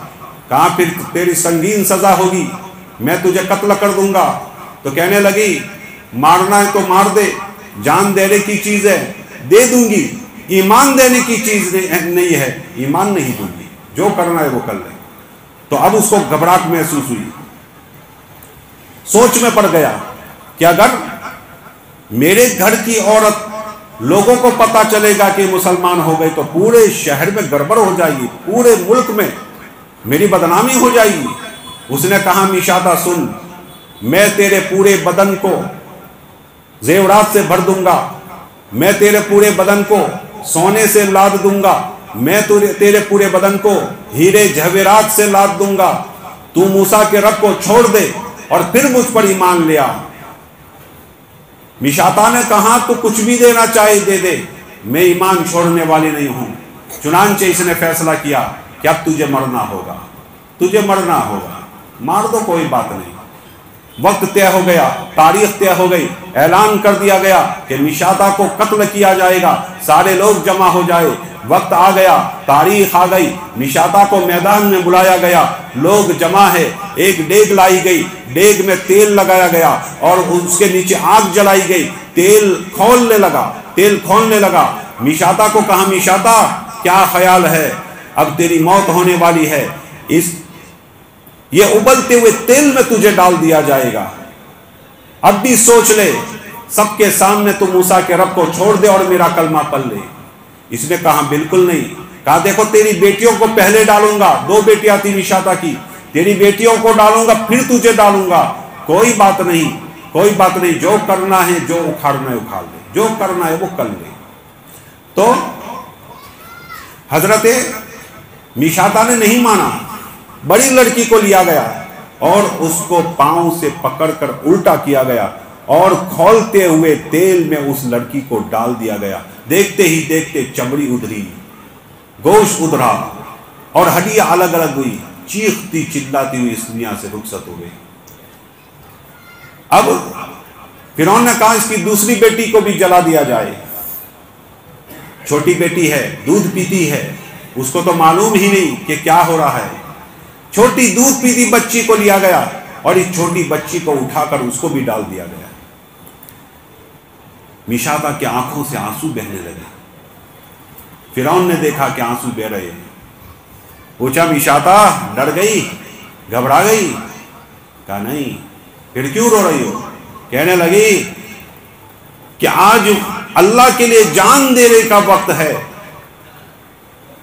کہا پھر تیری سنگین سزا ہوگی، میں تجھے قتل کر دوں گا۔ تو کہنے لگی مارنا ہے تو مار دے، جان دینے کی چیز ہے دے دوں گی، ایمان دینے کی چیز نہیں ہے، ایمان نہیں دوں گی، جو کرنا ہے وہ کر لے۔ تو اب اس کو گھبراہٹ محسوس ہوئی، سوچ میں پڑ گیا کہ اگر میرے گھر کی عورت لوگوں کو پتا چلے گا کہ مسلمان ہو گئے تو پورے شہر میں گڑبڑ ہو جائے گی، پورے ملک میں میری بدنامی ہو جائے گی۔ اس نے کہا میشاتا سن، میں تیرے پورے بدن کو زیورات سے بھر دوں گا، میں تیرے پورے بدن کو سونے سے لاد دوں گا، میں تیرے پورے بدن کو ہیرے جواہرات سے لاد دوں گا، تو موسیٰ کے رب کو چھوڑ دے اور پھر مجھ پر ایمان لے آ۔ میشاتا نے کہا تو کچھ بھی دینا چاہے دے دے، میں ایمان چھوڑنے والی نہیں ہوں۔ چنانچہ اس نے فیصلہ کیا کہ اب تجھے مرنا ہوگا، تجھے مرنا ہوگا، مار دو کوئی بات نہیں۔ وقت طے ہو گیا، تاریخ طے ہو گئی، اعلان کر دیا گیا کہ میشاتا کو قتل کیا جائے گا، سارے لوگ جمع ہو جائے۔ وقت آ گیا، تاریخ آ گئی، میشاتا کو میدان میں بلایا گیا، لوگ جمع ہے، ایک دیگ لائی گئی، دیگ میں تیل لگایا گیا اور اس کے نیچے آگ جلائی گئی، تیل کھولنے لگا۔ میشاتا کو کہا میشاتا کیا خیال ہے، اب تیری موت ہونے والی ہے، یہ ابلتے ہوئے تیل میں تجھے ڈال دیا جائے گا، اب بھی سوچ لے، سب کے سامنے تو موسیٰ کے رب کو چھوڑ دے اور میرا کلمہ پڑھ لے۔ اس نے کہا بالکل نہیں، کہا دیکھو تیری بیٹیوں کو پہلے ڈالوں گا، 2 بیٹیاں تھی میشاتا کی، تیری بیٹیوں کو ڈالوں گا پھر تجھے ڈالوں گا، کوئی بات نہیں، جو کرنا ہے، جو اکھاڑنا ہے اکھاڑ لے، جو کرنا ہے وہ کر لے۔ تو حضرت میشاتا نے نہیں مانا، بڑی لڑکی کو لیا گیا اور اس کو پاؤں سے پکڑ کر الٹا کیا گیا اور کھولتے ہوئے تیل میں اس لڑکی کو ڈال دیا گیا۔ دیکھتے ہی دیکھتے چمڑی ادھری، گوشت ادھرا اور ہڈیاں الگ الگ ہوئی، چیختی چلاتی ہوئی اس دنیا سے رخصت ہو گئی۔ اب فرعون نے کہا اس کی دوسری بیٹی کو بھی جلا دیا جائے، چھوٹی بیٹی ہے، دودھ پیتی ہے، اس کو تو معلوم ہی نہیں کہ کیا ہو رہا ہے۔ چھوٹی دودھ پیتی بچی کو لیا گیا اور اس چھوٹی بچی کو اٹھا کر اس کو بھی ڈال دیا گیا۔ میشاتا کی آنکھوں سے آنسو بہنے لگے۔ فرعون نے دیکھا کہ آنسو بہ رہے ہیں، پوچھا مشاطہ ڈر گئی، گھبرا گئی؟ کہا نہیں۔ پھر کیوں رو رہی ہو؟ کہنے لگی کہ آج اللہ کے لیے جان دینے کا وقت ہے،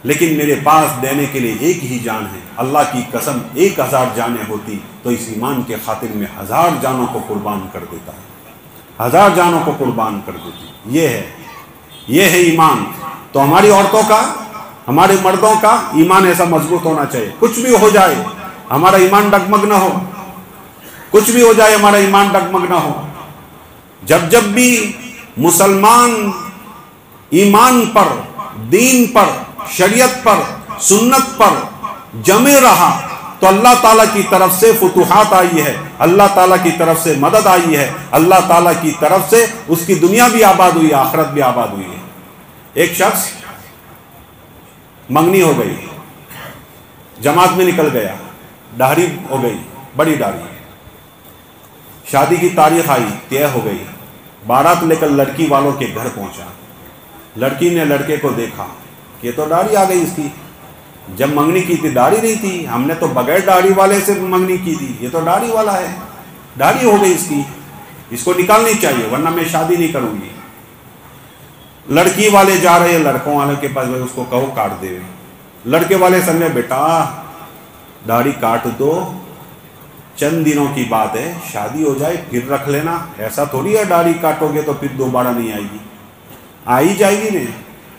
لیکن میرے پاس دینے کے لیے ایک ہی جان ہے۔ اللہ کی قسم 1000 جانیں ہوتی تو اس ایمان کے خاطر میں 1000 جانوں کو قربان کر دیتا ہے، 1000 جانوں کو قربان کر دیتی۔ یہ ہے ایمان۔ تو ہماری عورتوں کا، ہمارے مردوں کا ایمان ایسا مضبوط ہونا چاہیے، کچھ بھی ہو جائے ہمارا ایمان ڈگمگ نہ ہو، کچھ بھی ہو جائے ہمارا ایمان ڈگمگ نہ ہو۔ جب بھی مسلمان ایمان پر، دین پر، شریعت پر، سنت پر جمے رہا تو اللہ تعالیٰ کی طرف سے فتوحات آئی ہے، اللہ تعالیٰ کی طرف سے مدد آئی ہے، اللہ تعالیٰ کی طرف سے اس کی دنیا بھی آباد ہوئی ہے، آخرت بھی آباد ہوئی ہے۔ ایک شخص منگنی ہو گئی، جماعت میں نکل گیا، داڑھی ہو گئی، بڑی داڑھی، شادی کی تاریخ آئی، طے ہو گئی، بارات لے کر لڑکی والوں کے گھر پہنچا۔ لڑکی نے لڑکے کو دیکھا کہ یہ تو داڑھی آ گئی اس کی، جب منگنی کی تھی داڑھی نہیں تھی، ہم نے تو بغیر داڑھی والے سے منگنی کی تھی، یہ تو داڑھی والا ہے، داڑھی ہو گئی اس کی، اس کو نکالنی چاہیے ورنہ میں شادی نہیں کروں گی۔ لڑکی والے جا رہے ہیں لڑکوں والے کے پاس، اس کو کہو کاٹ دے۔ لڑکے والے سمجھے بیٹا داڑھی کاٹ دو، چند دنوں کی بات ہے، شادی ہو جائے پھر رکھ لینا، ایسا تھوڑی ہے داڑھی کاٹو گے تو پھر دوبارہ نہیں آئے گی، آ ہی جائے گی نہیں،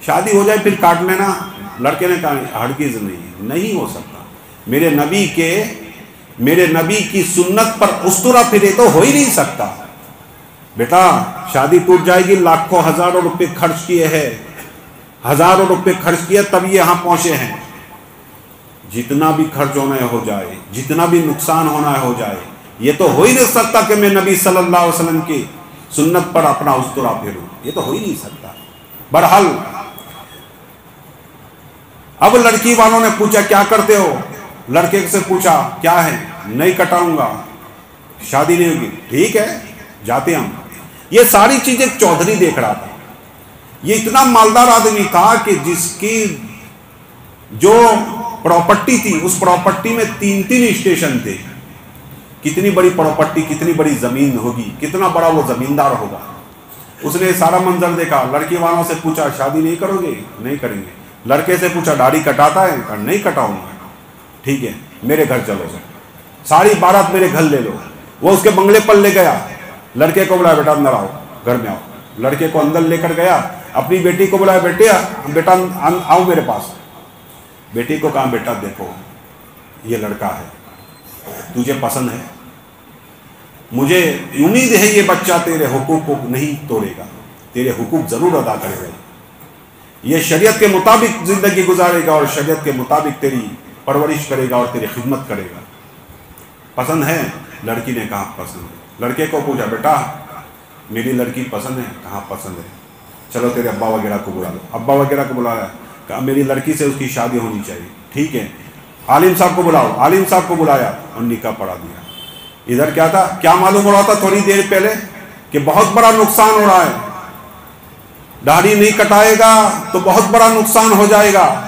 شادی ہو جائے پھر کاٹ لینا۔ لڑکے نے کہا ہرگز نہیں ہو سکتا، میرے نبی کی سنت پر استورا پھرے تو ہو ہی نہیں سکتا۔ بیٹا شادی ٹوٹ جائے گی، لاکھوں ہزاروں روپے خرچ کیے ہیں، ہزاروں روپے خرچ کیے تب یہاں پہنچے ہیں، جتنا بھی خرچ ہونا ہے ہو جائے، جتنا بھی نقصان ہونا ہے ہو جائے، یہ تو ہو ہی نہیں سکتا کہ میں نبی صلی اللہ علیہ وسلم کی سنت پر اپنا استورا پھیروں، یہ تو ہو ہی نہیں سکتا۔ بہرحال اب لڑکی والوں نے پوچھا کیا کرتے ہو؟ لڑکے سے پوچھا کیا ہے؟ نہیں کٹاؤں گا، شادی نہیں ہوگی۔ ٹھیک ہے جاتے ہم۔ یہ ساری چیزیں چودھری دیکھ رہا تھا، یہ اتنا مالدار آدمی تھا کہ جس کی جو پراپرٹی تھی اس پراپرٹی میں 3 اسٹیشن تھے۔ کتنی بڑی پراپرٹی، کتنی بڑی زمین ہوگی، کتنا بڑا وہ زمیندار ہوگا۔ اس نے سارا منظر دیکھا، لڑکی والوں سے پوچھا شادی نہیں کرو گے؟ نہیں کریں گے۔ لڑکے سے پوچھا داڑھی کٹاتا ہے؟ کہا نہیں کٹاؤں گا۔ ٹھیک ہے میرے گھر چلو، ساری بارات میرے گھر لے لو۔ وہ اس کے بنگلے پر لے گیا، لڑکے کو بلایا بیٹا اندر آؤ، گھر میں آؤ۔ لڑکے کو اندر لے کر گیا، اپنی بیٹی کو بلایا بیٹا آؤ میرے پاس۔ بیٹی کو کہا بیٹا دیکھو یہ لڑکا ہے، تجھے پسند ہے، مجھے امید ہے یہ بچہ تیرے حقوق کو نہیں توڑے گا، تیرے حقوق ضرور ادا کرے گا، یہ شریعت کے مطابق زندگی گزارے گا اور شریعت کے مطابق تیری پرورش کرے گا اور تیری خدمت کرے گا، پسند ہے؟ لڑکی نے کہا پسند ہے۔ لڑکے کو پوچھا بیٹا میری لڑکی پسند ہے؟ کہا پسند ہے، چلو تیرے ابا وغیرہ کو بلا لو۔ ابا وغیرہ کو بلایا، کہا میری لڑکی سے اس کی شادی ہونی چاہیے۔ ٹھیک ہے عالم صاحب کو بلاؤ۔ عالم صاحب کو بلایا اور نکاح پڑھا دیا۔ ادھر کیا تھا، کیا معلوم ہو رہا تھا تھوڑی دیر پہلے کہ بہت بڑا نقصان ہو رہا ہے، داڑھی نہیں کٹائے گا تو بہت بڑا نقصان ہو جائے گا،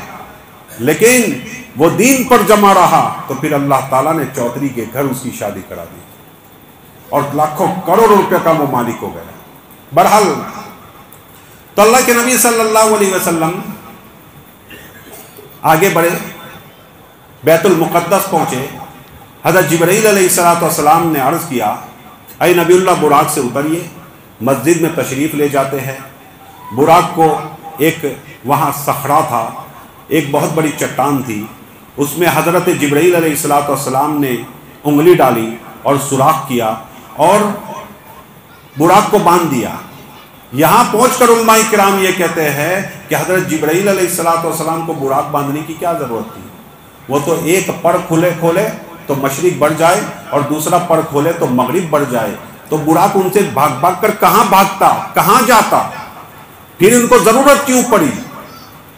لیکن وہ دین پر جمع رہا تو پھر اللہ تعالیٰ نے چودھری کے گھر اس کی شادی کرا دی اور لاکھوں کروڑوں روپے کا وہ مالک ہو گیا۔ بہرحال تو اللہ کے نبی صلی اللہ علیہ وسلم آگے بڑھے، بیت المقدس پہنچے۔ حضرت جبرائیل علیہ السلام نے عرض کیا اے نبی اللہ براق سے اتریے۔ مسجد میں تشریف لے جاتے ہیں، براق کو ایک وہاں صخرہ تھا، ایک بہت بڑی چٹان تھی، اس میں حضرت جبرائیل علیہ السلام نے انگلی ڈالی اور سوراخ کیا اور براق کو باندھ دیا۔ یہاں پہنچ کر علماء کرام یہ کہتے ہیں کہ حضرت جبرائیل علیہ السلام کو براق باندھنے کی کیا ضرورت تھی؟ وہ تو ایک پر کھولے تو مشرق بڑھ جائے اور دوسرا پر کھولے تو مغرب بڑھ جائے، تو براق ان سے بھاگ بھاگ کر کہاں بھاگتا، کہاں جاتا؟ پھر ان کو ضرورت کیوں پڑی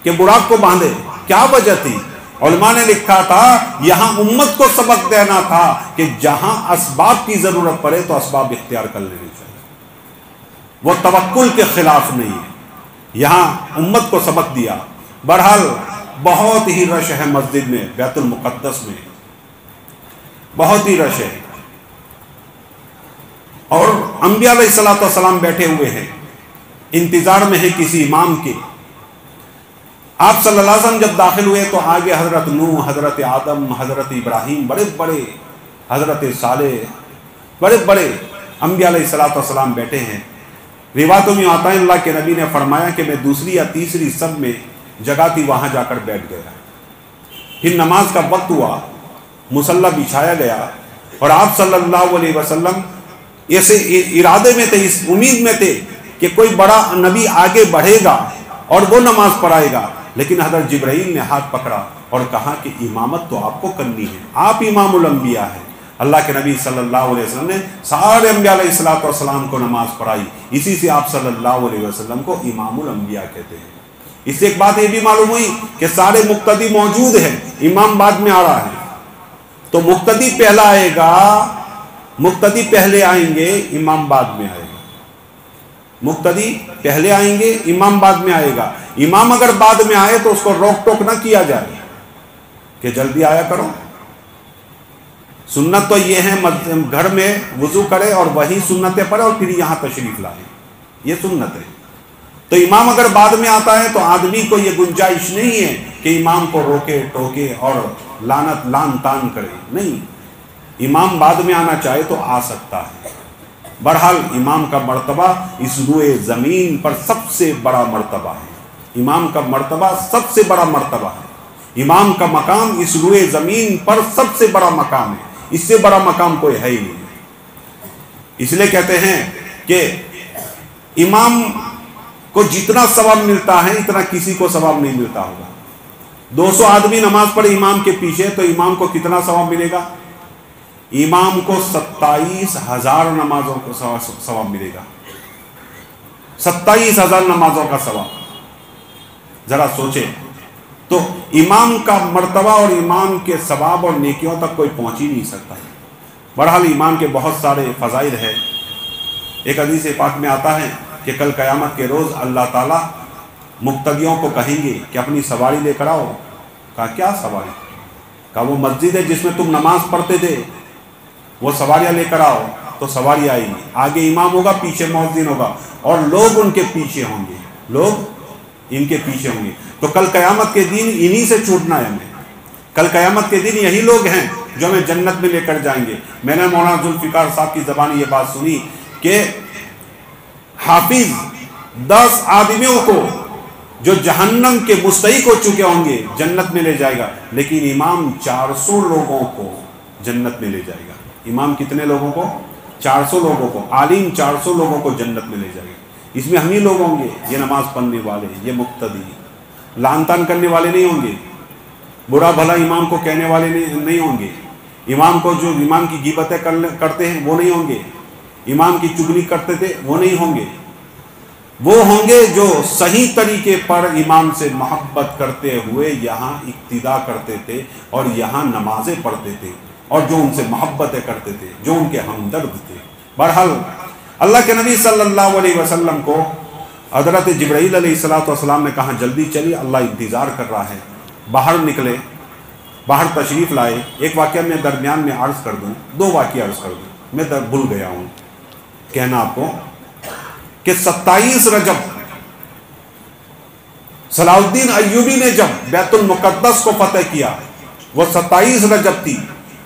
کہ براق کو باندھے؟ کیا وجہ تھی؟ علماء نے لکھا تھا یہاں امت کو سبق دینا تھا کہ جہاں اسباب کی ضرورت پڑے تو اسباب اختیار کر لینی چاہیے، وہ توکل کے خلاف نہیں ہے۔ یہاں امت کو سبق دیا بہرحال بہت ہی رش ہے مسجد میں، بیت المقدس میں بہت ہی رش ہے، اور انبیاء علیہ الصلوۃ والسلام بیٹھے ہوئے ہیں، انتظار میں ہیں کسی امام کے۔ آپ صلی اللہ علیہ وسلم جب داخل ہوئے تو آگے حضرت نوح، حضرت آدم، حضرت ابراہیم، بڑے بڑے حضرت صالح، بڑے بڑے انبیاء علیہ الصلوۃ والسلام بیٹھے ہیں۔ روایتوں میں آتا ہے اللہ کے نبی نے فرمایا کہ میں دوسری یا تیسری صف میں جگہ تھی، وہاں جا کر بیٹھ گیا۔ پھر نماز کا وقت ہوا، مصلی بچھایا گیا، اور آپ صلی اللہ علیہ وسلم ایسے ارادے میں تھے، اس امید میں تھے کہ کوئی بڑا نبی آگے بڑھے گا اور وہ نماز پڑھائے گا، لیکن حضرت جبرائیل نے ہاتھ پکڑا اور کہا کہ امامت تو آپ کو کرنی ہے، آپ امام الانبیاء ہیں۔ اللہ کے نبی صلی اللہ علیہ وسلم نے سارے انبیاء علیہ الصلوۃ والسلام کو نماز پڑھائی، اسی سے آپ صلی اللہ علیہ وسلم کو امام الانبیاء کہتے ہیں۔ اس سے ایک بات یہ بھی معلوم ہوئی کہ سارے مقتدی موجود ہیں، امام بعد میں آ رہا ہے، تو مقتدی پہلا آئے گا، مقتدی پہلے آئیں گے، امام بعد میں آئے گا، مقتدی پہلے آئیں گے، امام بعد میں آئے گا۔ امام اگر بعد میں آئے تو اس کو روک ٹوک نہ کیا جائے کہ جلدی آیا کرو۔ سنت تو یہ ہے گھر میں وضو کرے اور وہی سنتیں پڑھے اور پھر یہاں تشریف لائے، یہ سنت ہے۔ تو امام اگر بعد میں آتا ہے تو آدمی کو یہ گنجائش نہیں ہے کہ امام کو روکے ٹوکے اور لان تان کرے، نہیں، امام بعد میں آنا چاہے تو آ سکتا ہے۔ بہرحال امام کا مرتبہ اس روئے زمین پر سب سے بڑا مرتبہ ہے، امام کا مرتبہ سب سے بڑا مرتبہ ہے، امام کا مقام اس روئے زمین پر سب سے بڑا مقام ہے، اس سے بڑا مقام کوئی ہے ہی نہیں۔ اس لیے کہتے ہیں کہ امام کو جتنا ثواب ملتا ہے اتنا کسی کو ثواب نہیں ملتا ہوگا۔ 200 آدمی نماز پڑھے امام کے پیچھے تو امام کو کتنا ثواب ملے گا؟ امام کو 27,000 نمازوں کا ثواب ملے گا، 27,000 نمازوں کا ثواب۔ ذرا سوچیں تو امام کا مرتبہ اور امام کے ثواب اور نیکیوں تک کوئی پہنچ ہی نہیں سکتا۔ بہرحال امام کے بہت سارے فضائل ہیں۔ ایک حدیث پاک میں آتا ہے کہ کل قیامت کے روز اللہ تعالیٰ مقتدیوں کو کہیں گے کہ اپنی سواری لے کر آؤ۔ کہا کیا سواری؟ کہا وہ مسجد ہے جس میں تم نماز پڑھتے تھے، وہ سواریاں لے کر آؤ۔ تو سواری آئے گی، آگے امام ہوگا، پیچھے مؤذن ہوگا، اور لوگ ان کے پیچھے ہوں گے، لوگ ان کے پیچھے ہوں گے۔ تو کل قیامت کے دن انہی سے چھوٹنا ہے ہمیں، کل قیامت کے دن یہی لوگ ہیں جو ہمیں جنت میں لے کر جائیں گے۔ میں نے مولانا ذوالفقار صاحب کی زبانی یہ بات سنی کہ حافظ 10 آدمیوں کو جو جہنم کے مستحق ہو چکے ہوں گے جنت میں لے جائے گا، لیکن امام 400 لوگوں کو جنت میں لے جائے گا۔ امام کتنے لوگوں کو؟ 400 لوگوں کو، عالم 400 لوگوں کو جنت میں لے جائے گا۔ اس میں ہم ہی لوگ ہوں گے، یہ نماز پڑھنے والے، یہ مقتدی، لعن طعن کرنے والے نہیں ہوں گے، برا بھلا امام کو کہنے والے نہیں ہوں گے، امام کو جو امام کی غیبتیں کرتے ہیں وہ نہیں ہوں گے، امام کی چغلی کرتے تھے وہ نہیں ہوں گے، وہ ہوں گے جو صحیح طریقے پر امام سے محبت کرتے ہوئے یہاں اقتداء کرتے تھے اور یہاں نمازیں پڑھتے تھے، اور جو ان سے محبتیں کرتے تھے، جو ان کے ہمدرد تھے۔ بہرحال اللہ کے نبی صلی اللہ علیہ وسلم کو حضرت جبرائیل علیہ الصلوۃ والسلام نے کہا جلدی چلیے، اللہ انتظار کر رہا ہے۔ باہر نکلے، باہر تشریف لائے۔ ایک واقعہ میں درمیان میں عرض کر دوں، 2 واقعہ عرض کر دوں، میں بھول گیا ہوں کہنا آپ کو کہ 27 رجب صلاح الدین ایوبی نے جب بیت المقدس کو فتح کیا، وہ 27 رجب تھی،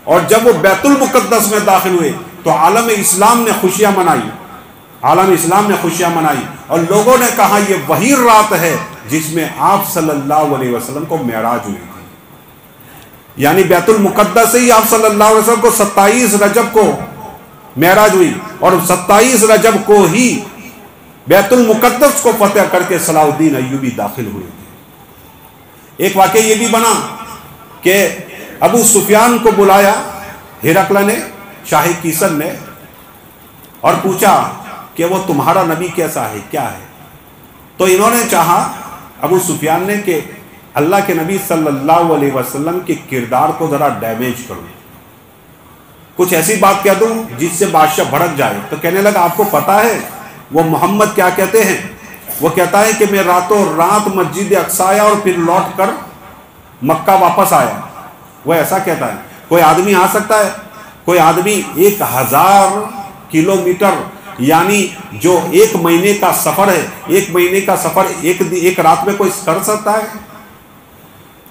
اور جب وہ بیت المقدس میں داخل ہوئے تو عالم اسلام نے خوشیاں منائی، عالم اسلام نے خوشیاں منائی، اور لوگوں نے کہا یہ وہی رات ہے جس میں آپ صلی اللہ علیہ وسلم کو معراج ہوئی تھی۔ یعنی بیت المقدس سے ہی آپ صلی اللہ علیہ وسلم کو 27 رجب کو معراج ہوئی، اور 27 رجب کو ہی بیت المقدس کو فتح کر کے صلاح الدین ایوبی داخل ہوئے تھے۔ ایک واقعہ یہ بھی بنا کہ ابو سفیان کو بلایا ہرقل نے، شاہ کیسر نے، اور پوچھا کہ وہ تمہارا نبی کیسا ہے، کیا ہے؟ تو انہوں نے چاہا، ابو سفیان نے، کہ اللہ کے نبی صلی اللہ علیہ وسلم کے کردار کو ذرا ڈیمیج کروں، کچھ ایسی بات کہہ دوں جس سے بادشاہ بھڑک جائے۔ تو کہنے لگا آپ کو پتا ہے وہ محمد کیا کہتے ہیں؟ وہ کہتا ہے کہ میں راتوں رات مسجد اقصی آیا اور پھر لوٹ کر مکہ واپس آیا. وہ ایسا کہتا ہے. کوئی آدمی آ سکتا ہے؟ کوئی آدمی 1000 کلومیٹر یعنی جو 1 مہینے کا سفر ہے، 1 مہینے کا سفر ایک رات میں کوئی کر سکتا ہے؟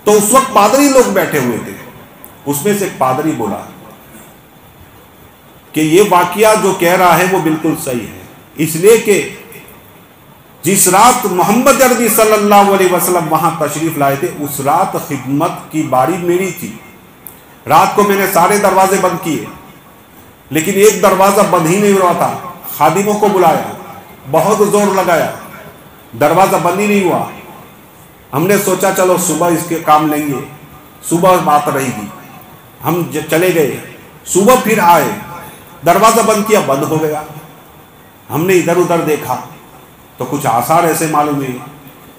تو اس وقت پادری لوگ بیٹھے ہوئے تھے. اس میں سے ایک پادری بولا کہ یہ واقعہ جو کہہ رہا ہے وہ بالکل صحیح ہے، اس لیے کہ جس رات محمد عربی صلی اللہ علیہ وسلم وہاں تشریف لائے تھے اس رات خدمت کی باری میری تھی. رات کو میں نے سارے دروازے بند کیے، لیکن ایک دروازہ بند ہی نہیں ہوا تھا. خادموں کو بلایا، بہت زور لگایا، دروازہ بند ہی نہیں ہوا. ہم نے سوچا چلو صبح اس کے کام لیں گے، صبح بات رہے گی. ہم چلے گئے، صبح پھر آئے، دروازہ بند کیا، بند ہو گیا. ہم نے ادھر ادھر دیکھا تو کچھ آثار ایسے معلوم ہوئے.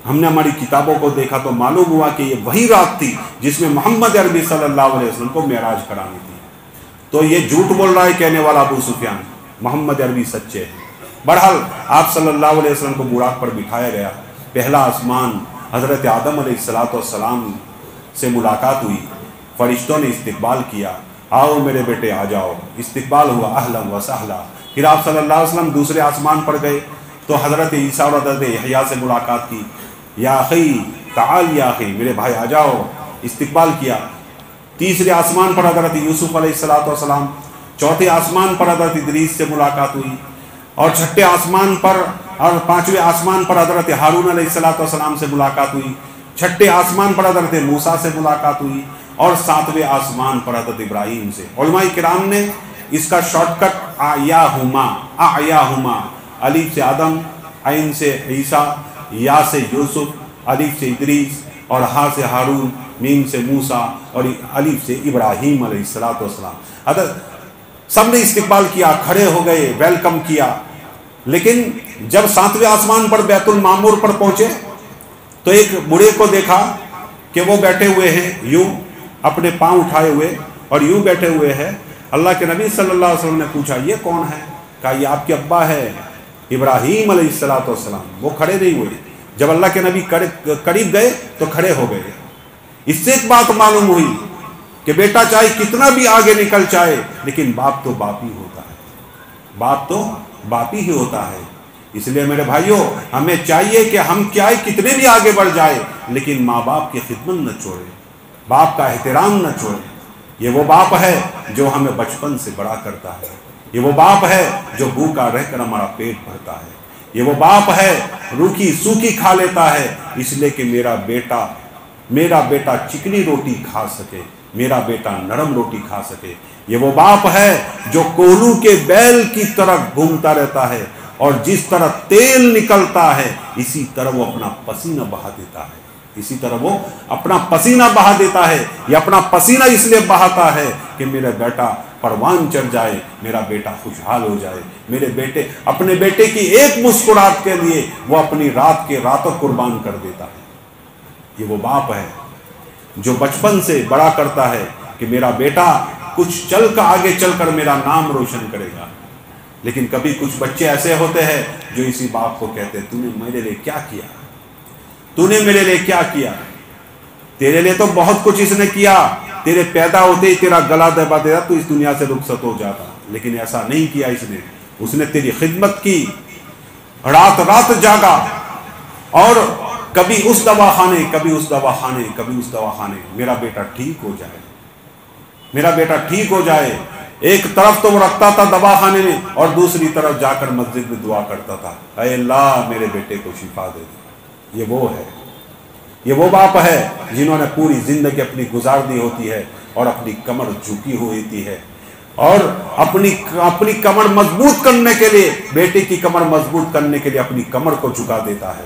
ہم نے ہماری کتابوں کو دیکھا تو معلوم ہوا کہ یہ وہی رات تھی جس میں محمد عربی صلی اللہ علیہ وسلم کو معراج کرانی تھی. تو یہ جھوٹ بول رہا ہے کہنے والا ابو سفیان، محمد عربی سچے ہیں. بہرحال آپ صلی اللہ علیہ وسلم کو براق پر بٹھایا گیا. پہلا آسمان حضرت آدم علیہ السلام سے ملاقات ہوئی. فرشتوں نے استقبال کیا، آؤ میرے بیٹے آ جاؤ. استقبال ہوا، اہلا و سہلا. پھر آپ صلی اللہ علیہ وسلم دوسرے آسمان پر گئے تو حضرت عیسیٰ اور حضرت یحییٰ سے ملاقات کی. یا اخی تعال یا اخی، میرے بھائی آ جاؤ. استقبال کیا. تیسرے آسمان پر حضرت یوسف علیہ السلام. چوتھے آسمان پر حضرت ادریس سے ملاقات ہوئی. اور چھٹے آسمان پر اور پانچویں آسمان پر حضرت ہارون علیہ السلام سے ملاقات ہوئی. چھٹے آسمان پر حضرت موسیٰ سے ملاقات ہوئی. اور ساتویں آسمان پر حضرت ابراہیم سے. علماء کرام نے اس کا شارٹ کٹ آیاہما، الف سے آدم، عین سے عیسیٰ، یا سے یوسف، الف سے ادریس اور ہا سے ہارون، میم سے موسیٰ اور الف سے ابراہیم علیہ السلام. حضرت سب نے استقبال کیا، کھڑے ہو گئے، ویلکم کیا. لیکن جب ساتویں آسمان پر بیت المعمور پر پہنچے تو ایک بوڑھے کو دیکھا کہ وہ بیٹھے ہوئے ہیں یوں اپنے پاؤں اٹھائے ہوئے اور یوں بیٹھے ہوئے ہیں. اللہ کے نبی صلی اللہ علیہ وسلم نے پوچھا یہ کون ہے؟ کہا یہ آپ کے ابا ہے ابراہیم علیہ السلام. وہ کھڑے نہیں ہوئے. جب اللہ کے نبی قریب گئے تو کھڑے ہو گئے. اس سے ایک بات معلوم ہوئی کہ بیٹا چاہے کتنا بھی آگے نکل جائے لیکن باپ تو باپ ہی ہوتا ہے. باپ تو باپ ہی ہوتا ہے. اس لیے میرے بھائیوں ہمیں چاہیے کہ ہم کتنے بھی آگے بڑھ جائے لیکن ماں باپ کی خدمت نہ چھوڑیں، باپ کا احترام نہ چھوڑیں. یہ وہ باپ ہے جو ہمیں بچپن سے بڑا کرتا ہے. یہ وہ باپ ہے جو بھوکا رہ کر ہمارا پیٹ بھرتا ہے. یہ وہ باپ ہے روکھی سوکھی کھا لیتا ہے اس لیے کہ میرا بیٹا چکنی روٹی کھا سکے، میرا بیٹا نرم روٹی کھا سکے. یہ وہ باپ ہے جو کوہلو کے بیل کی طرح گھومتا رہتا ہے اور جس طرح تیل نکلتا ہے اسی طرح وہ اپنا پسینہ بہا دیتا ہے. اسی طرح وہ اپنا پسینہ بہا دیتا ہے. یہ اپنا پسینہ اس لیے بہاتا ہے کہ میرا بیٹا پروان چڑھ جائے، میرا بیٹا خوشحال ہو جائے. اپنے بیٹے کی ایک مسکراہٹ کے لیے وہ اپنی راتوں قربان کر دیتا ہے. یہ وہ باپ ہے جو بچپن سے بڑا کرتا ہے کہ میرا بیٹا کچھ آگے چل کر میرا نام روشن کرے گا. لیکن کبھی کچھ بچے ایسے ہوتے ہیں جو اسی باپ کو کہتے ہیں تو نے میرے لیے کیا کیا، تو نے میرے لیے کیا کیا. تیرے لیے تو بہت کچھ اس نے کیا، تیرے پیدا ہوتے ہی تیرا گلا دبا دیا تو اس دنیا سے رخصت ہو جاتا. لیکن ایسا نہیں کیا اس نے تیری خدمت کی، رات جاگا اور کبھی اس دواخانے کبھی اس دواخانے. میرا بیٹا ٹھیک ہو جائے، میرا بیٹا ٹھیک ہو جائے. ایک طرف تو وہ رکھتا تھا دواخانے میں اور دوسری طرف جا کر مسجد میں دعا کرتا تھا اے اللہ میرے بیٹے کو شفا دے دے. یہ وہ ہے، یہ وہ باپ ہے جنہوں نے پوری زندگی اپنی گزار دی ہوتی ہے اور اپنی کمر جھکی ہوئی ہوتی ہے اور اپنی کمر مضبوط کرنے کے لیے، بیٹے کی کمر مضبوط کرنے کے لیے اپنی کمر کو جھکا دیتا ہے.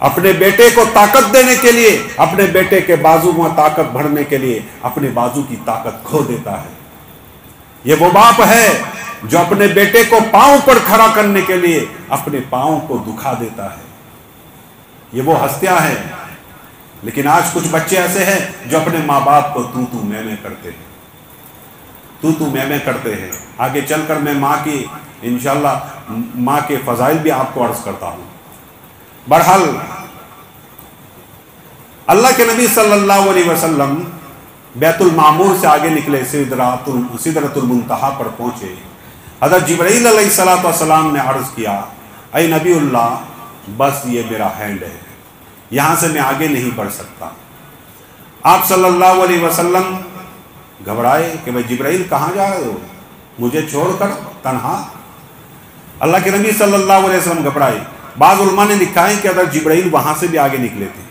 اپنے بیٹے کو طاقت دینے کے لیے، اپنے بیٹے کے بازو میں طاقت بڑھنے کے لیے اپنے بازو کی طاقت کھو دیتا ہے. یہ وہ باپ ہے جو اپنے بیٹے کو پاؤں پر کھڑا کرنے کے لیے اپنے پاؤں کو دکھا دیتا ہے. یہ وہ ہستیاں ہیں. لیکن آج کچھ بچے ایسے ہیں جو اپنے ماں باپ کو تو میں کرتے ہیں. آگے چل کر میں ماں کی انشاءاللہ ماں کے فضائل بھی آپ کو عرض کرتا ہوں۔ بہرحال اللہ کے نبی صلی اللہ علیہ وسلم بیت المعمور سے آگے نکلے، سدرۃ المنتہا پر پہنچے۔ حضرت جبرائیل علیہ السلام نے عرض کیا، اے نبی اللہ، بس یہ میرا ہینڈ ہے، یہاں سے میں آگے نہیں بڑھ سکتا۔ آپ صلی اللہ علیہ وسلم گھبرائے کہ بھائی جبرائیل کہاں جا رہے ہو، مجھے چھوڑ کر تنہا؟ اللہ کے نبی صلی اللہ علیہ وسلم گھبرائے۔ بعض علماء نے لکھا ہے کہ حضرت جبرائیل وہاں سے بھی آگے نکلے تھے،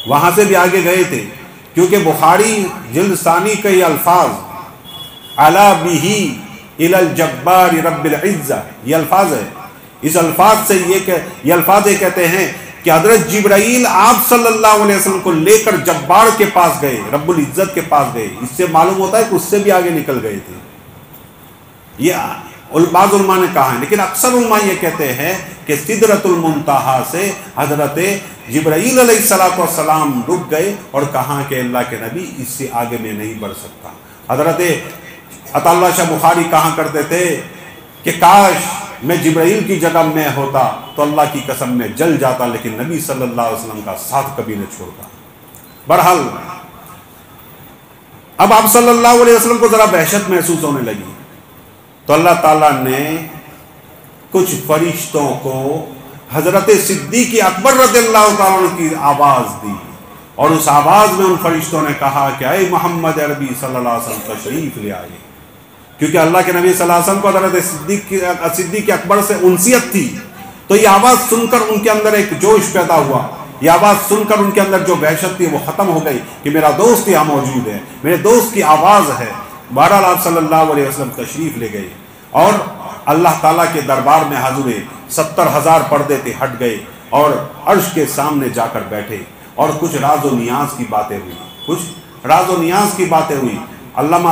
وہاں سے بھی آگے گئے تھے، کیونکہ بخاری جلد ثانی کا یہ الفاظ علا بہی الی الجبار رب العزہ، یہ الفاظ ہے، اس الفاظ سے یہ الفاظ یہ کہتے ہیں کہ حضرت جبرائیل آپ صلی اللہ علیہ وسلم کو لے کر جبار کے پاس گئے، رب العزت کے پاس گئے۔ اس سے معلوم ہوتا ہے کہ اس سے بھی آگے نکل گئے تھے، یہ بعض علماء نے کہا ہے، لیکن اکثر علماء یہ کہتے ہیں کہ سدرۃ المنتہا سے حضرت جبرائیل علیہ السلام رک گئے اور کہا کہ اللہ کے نبی اس سے آگے میں نہیں بڑھ سکتا۔ حضرت عطا اللہ شاہ بخاری کہا کرتے تھے کہ کاش میں جبرائیل کی جگہ میں ہوتا تو اللہ کی قسم میں جل جاتا، لیکن نبی صلی اللہ علیہ وسلم کا ساتھ کبھی نہ چھوڑتا۔ بہرحال اب آپ صلی اللہ علیہ وسلم کو ذرا وحشت محسوس ہونے لگی، تو اللہ تعالیٰ نے کچھ فرشتوں کو حضرت صدیق اکبر رضی اللہ تعالیٰ عنہ کی آواز دی، اور اس آواز میں ان فرشتوں نے کہا کہ اے محمد عربی صلی اللہ علیہ وسلم تشریف لے آئے، کیونکہ اللہ کے نبی صلی اللہ علیہ وسلم کو حضرت صدیق اکبر سے انسیت تھی، تو یہ آواز سن کر ان کے اندر ایک جوش پیدا ہوا، یہ آواز سن کر ان کے اندر جو وحشت تھی وہ ختم ہو گئی کہ میرا دوست یہاں موجود ہے، میرے دوست کی آواز ہے۔ بہرحال آپ صلی اللہ علیہ وسلم تشریف لے گئے اور اللہ تعالیٰ کے دربار میں حاضر ہوئے، 70,000 پردے تھے ہٹ گئے اور عرش کے سامنے جا کر بیٹھے، اور کچھ راز و نیاز کی باتیں ہوئی، کچھ راز و نیاز کی باتیں ہوئی۔ علامہ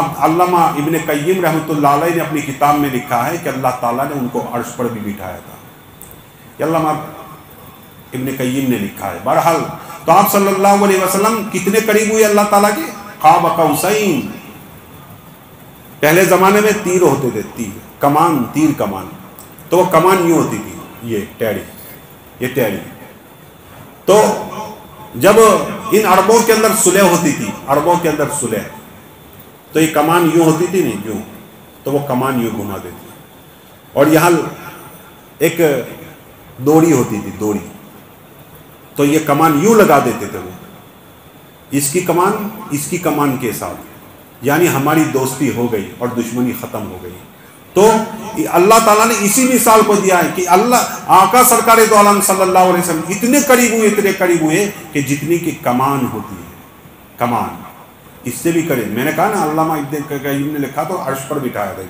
ابن قیم رحمۃ اللہ علیہ نے اپنی کتاب میں لکھا ہے کہ اللہ تعالیٰ نے ان کو عرش پر بھی بٹھایا تھا، یہ علامہ ابن قیم نے لکھا ہے۔ بہرحال تو آپ صلی اللہ علیہ وسلم کتنے قریب ہوئے اللہ تعالیٰ کے؟ قاب قوسین۔ پہلے زمانے میں تیر ہوتے تھے، تیر کمان، تو وہ کمان یوں ہوتی تھی، یہ ٹیڑھی، تو جب ان عربوں کے اندر صلح ہوتی تھی، عربوں کے اندر صلح، تو یہ کمان یوں ہوتی تھی نہیں یوں، تو وہ کمان یوں گھما دیتی، اور یہاں ایک دوری ہوتی تھی، دوری، تو یہ کمان یوں لگا دیتے تھے، وہ اس کی کمان کے ساتھ، یعنی ہماری دوستی ہو گئی اور دشمنی ختم ہو گئی۔ تو اللہ تعالیٰ نے اسی مثال کو دیا ہے کہ اللہ آقا سرکار دو عالم صلی اللہ علیہ وسلم اتنے قریب ہوئے کہ جتنی کی کمان ہوتی ہے، کمان اس سے بھی قریب۔ میں نے کہا نا علامہ ابن قیم نے لکھا تو عرش پر بٹھایا تھا۔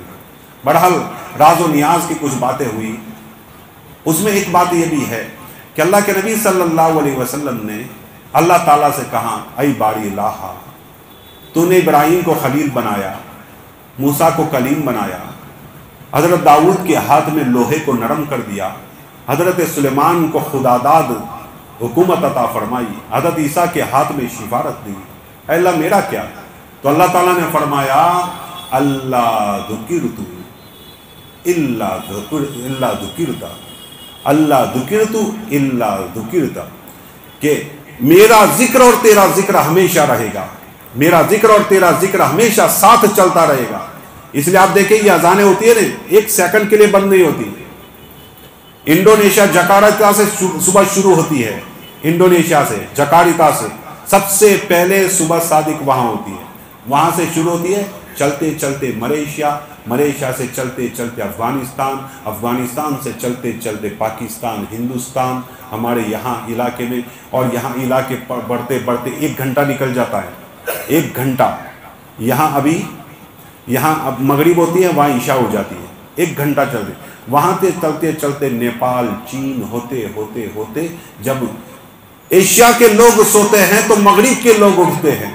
بہرحال راز و نیاز کی کچھ باتیں ہوئی، اس میں ایک بات یہ بھی ہے کہ اللہ کے نبی صلی اللہ علیہ وسلم نے اللہ تعالیٰ سے کہا، اے باری الہ، تو نے ابراہیم کو خلیل بنایا، موسیٰ کو کلیم بنایا، حضرت داؤد کے ہاتھ میں لوہے کو نرم کر دیا، حضرت سلیمان کو خداداد حکومت عطا فرمائی، حضرت عیسیٰ کے ہاتھ میں شفاعت دی، اے اللہ میرا کیا؟ تو اللہ تعالیٰ نے فرمایا اللہ ذکرت الا ذکرت، کہ میرا ذکر اور تیرا ذکر ہمیشہ رہے گا، میرا ذکر اور تیرا ذکر ہمیشہ ساتھ چلتا رہے گا۔ اس لیے آپ دیکھیں یہ اذانیں ہوتی ہے نا، ایک سیکنڈ کے لیے بند نہیں ہوتی۔ انڈونیشیا جکارتا سے صبح شروع ہوتی ہے، انڈونیشیا سے جکارتا سے سب سے پہلے صبح صادق وہاں ہوتی ہے، وہاں سے شروع ہوتی ہے، چلتے چلتے ملیشیا سے چلتے چلتے افغانستان سے چلتے چلتے پاکستان، ہندوستان، ہمارے یہاں علاقے میں، اور یہاں علاقے بڑھتے بڑھتے 1 گھنٹہ نکل جاتا ہے، 1 گھنٹہ۔ یہاں اب مغرب ہوتی ہے، وہاں عشاء ہو جاتی ہے، 1 گھنٹہ چلتے، وہاں سے چلتے چلتے نیپال، چین ہوتے ہوتے ہوتے جب ایشیا کے لوگ سوتے ہیں تو مغرب کے لوگ اٹھتے ہیں،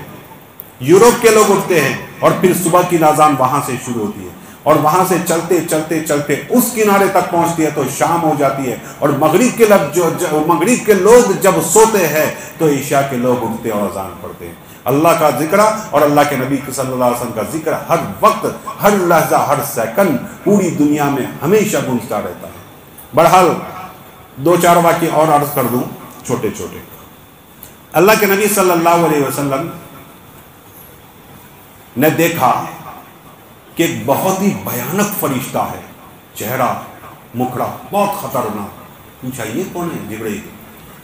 یورپ کے لوگ اٹھتے ہیں، اور پھر صبح کی اذان وہاں سے شروع ہوتی ہے، اور وہاں سے چلتے چلتے چلتے اس کنارے تک پہنچتی ہے تو شام ہو جاتی ہے، اور مغرب کے لوگ جب سوتے ہیں تو عشاء کے لوگ اٹھتے اور اذان پڑھتے ہیں۔ اللہ کا ذکر اور اللہ کے نبی صلی اللہ علیہ وسلم کا ذکر ہر وقت، ہر لحظہ، ہر سیکنڈ پوری دنیا میں ہمیشہ گونجتا رہتا ہے۔ بہرحال 2-4 واقعے اور عرض کر دوں چھوٹے چھوٹے۔ اللہ کے نبی صلی اللہ علیہ وسلم نے دیکھا کہ ایک بہت ہی بھیانک فرشتہ ہے، چہرہ مکھڑا بہت خطرناک۔ پوچھا یہ کون ہے؟ جبرائیل،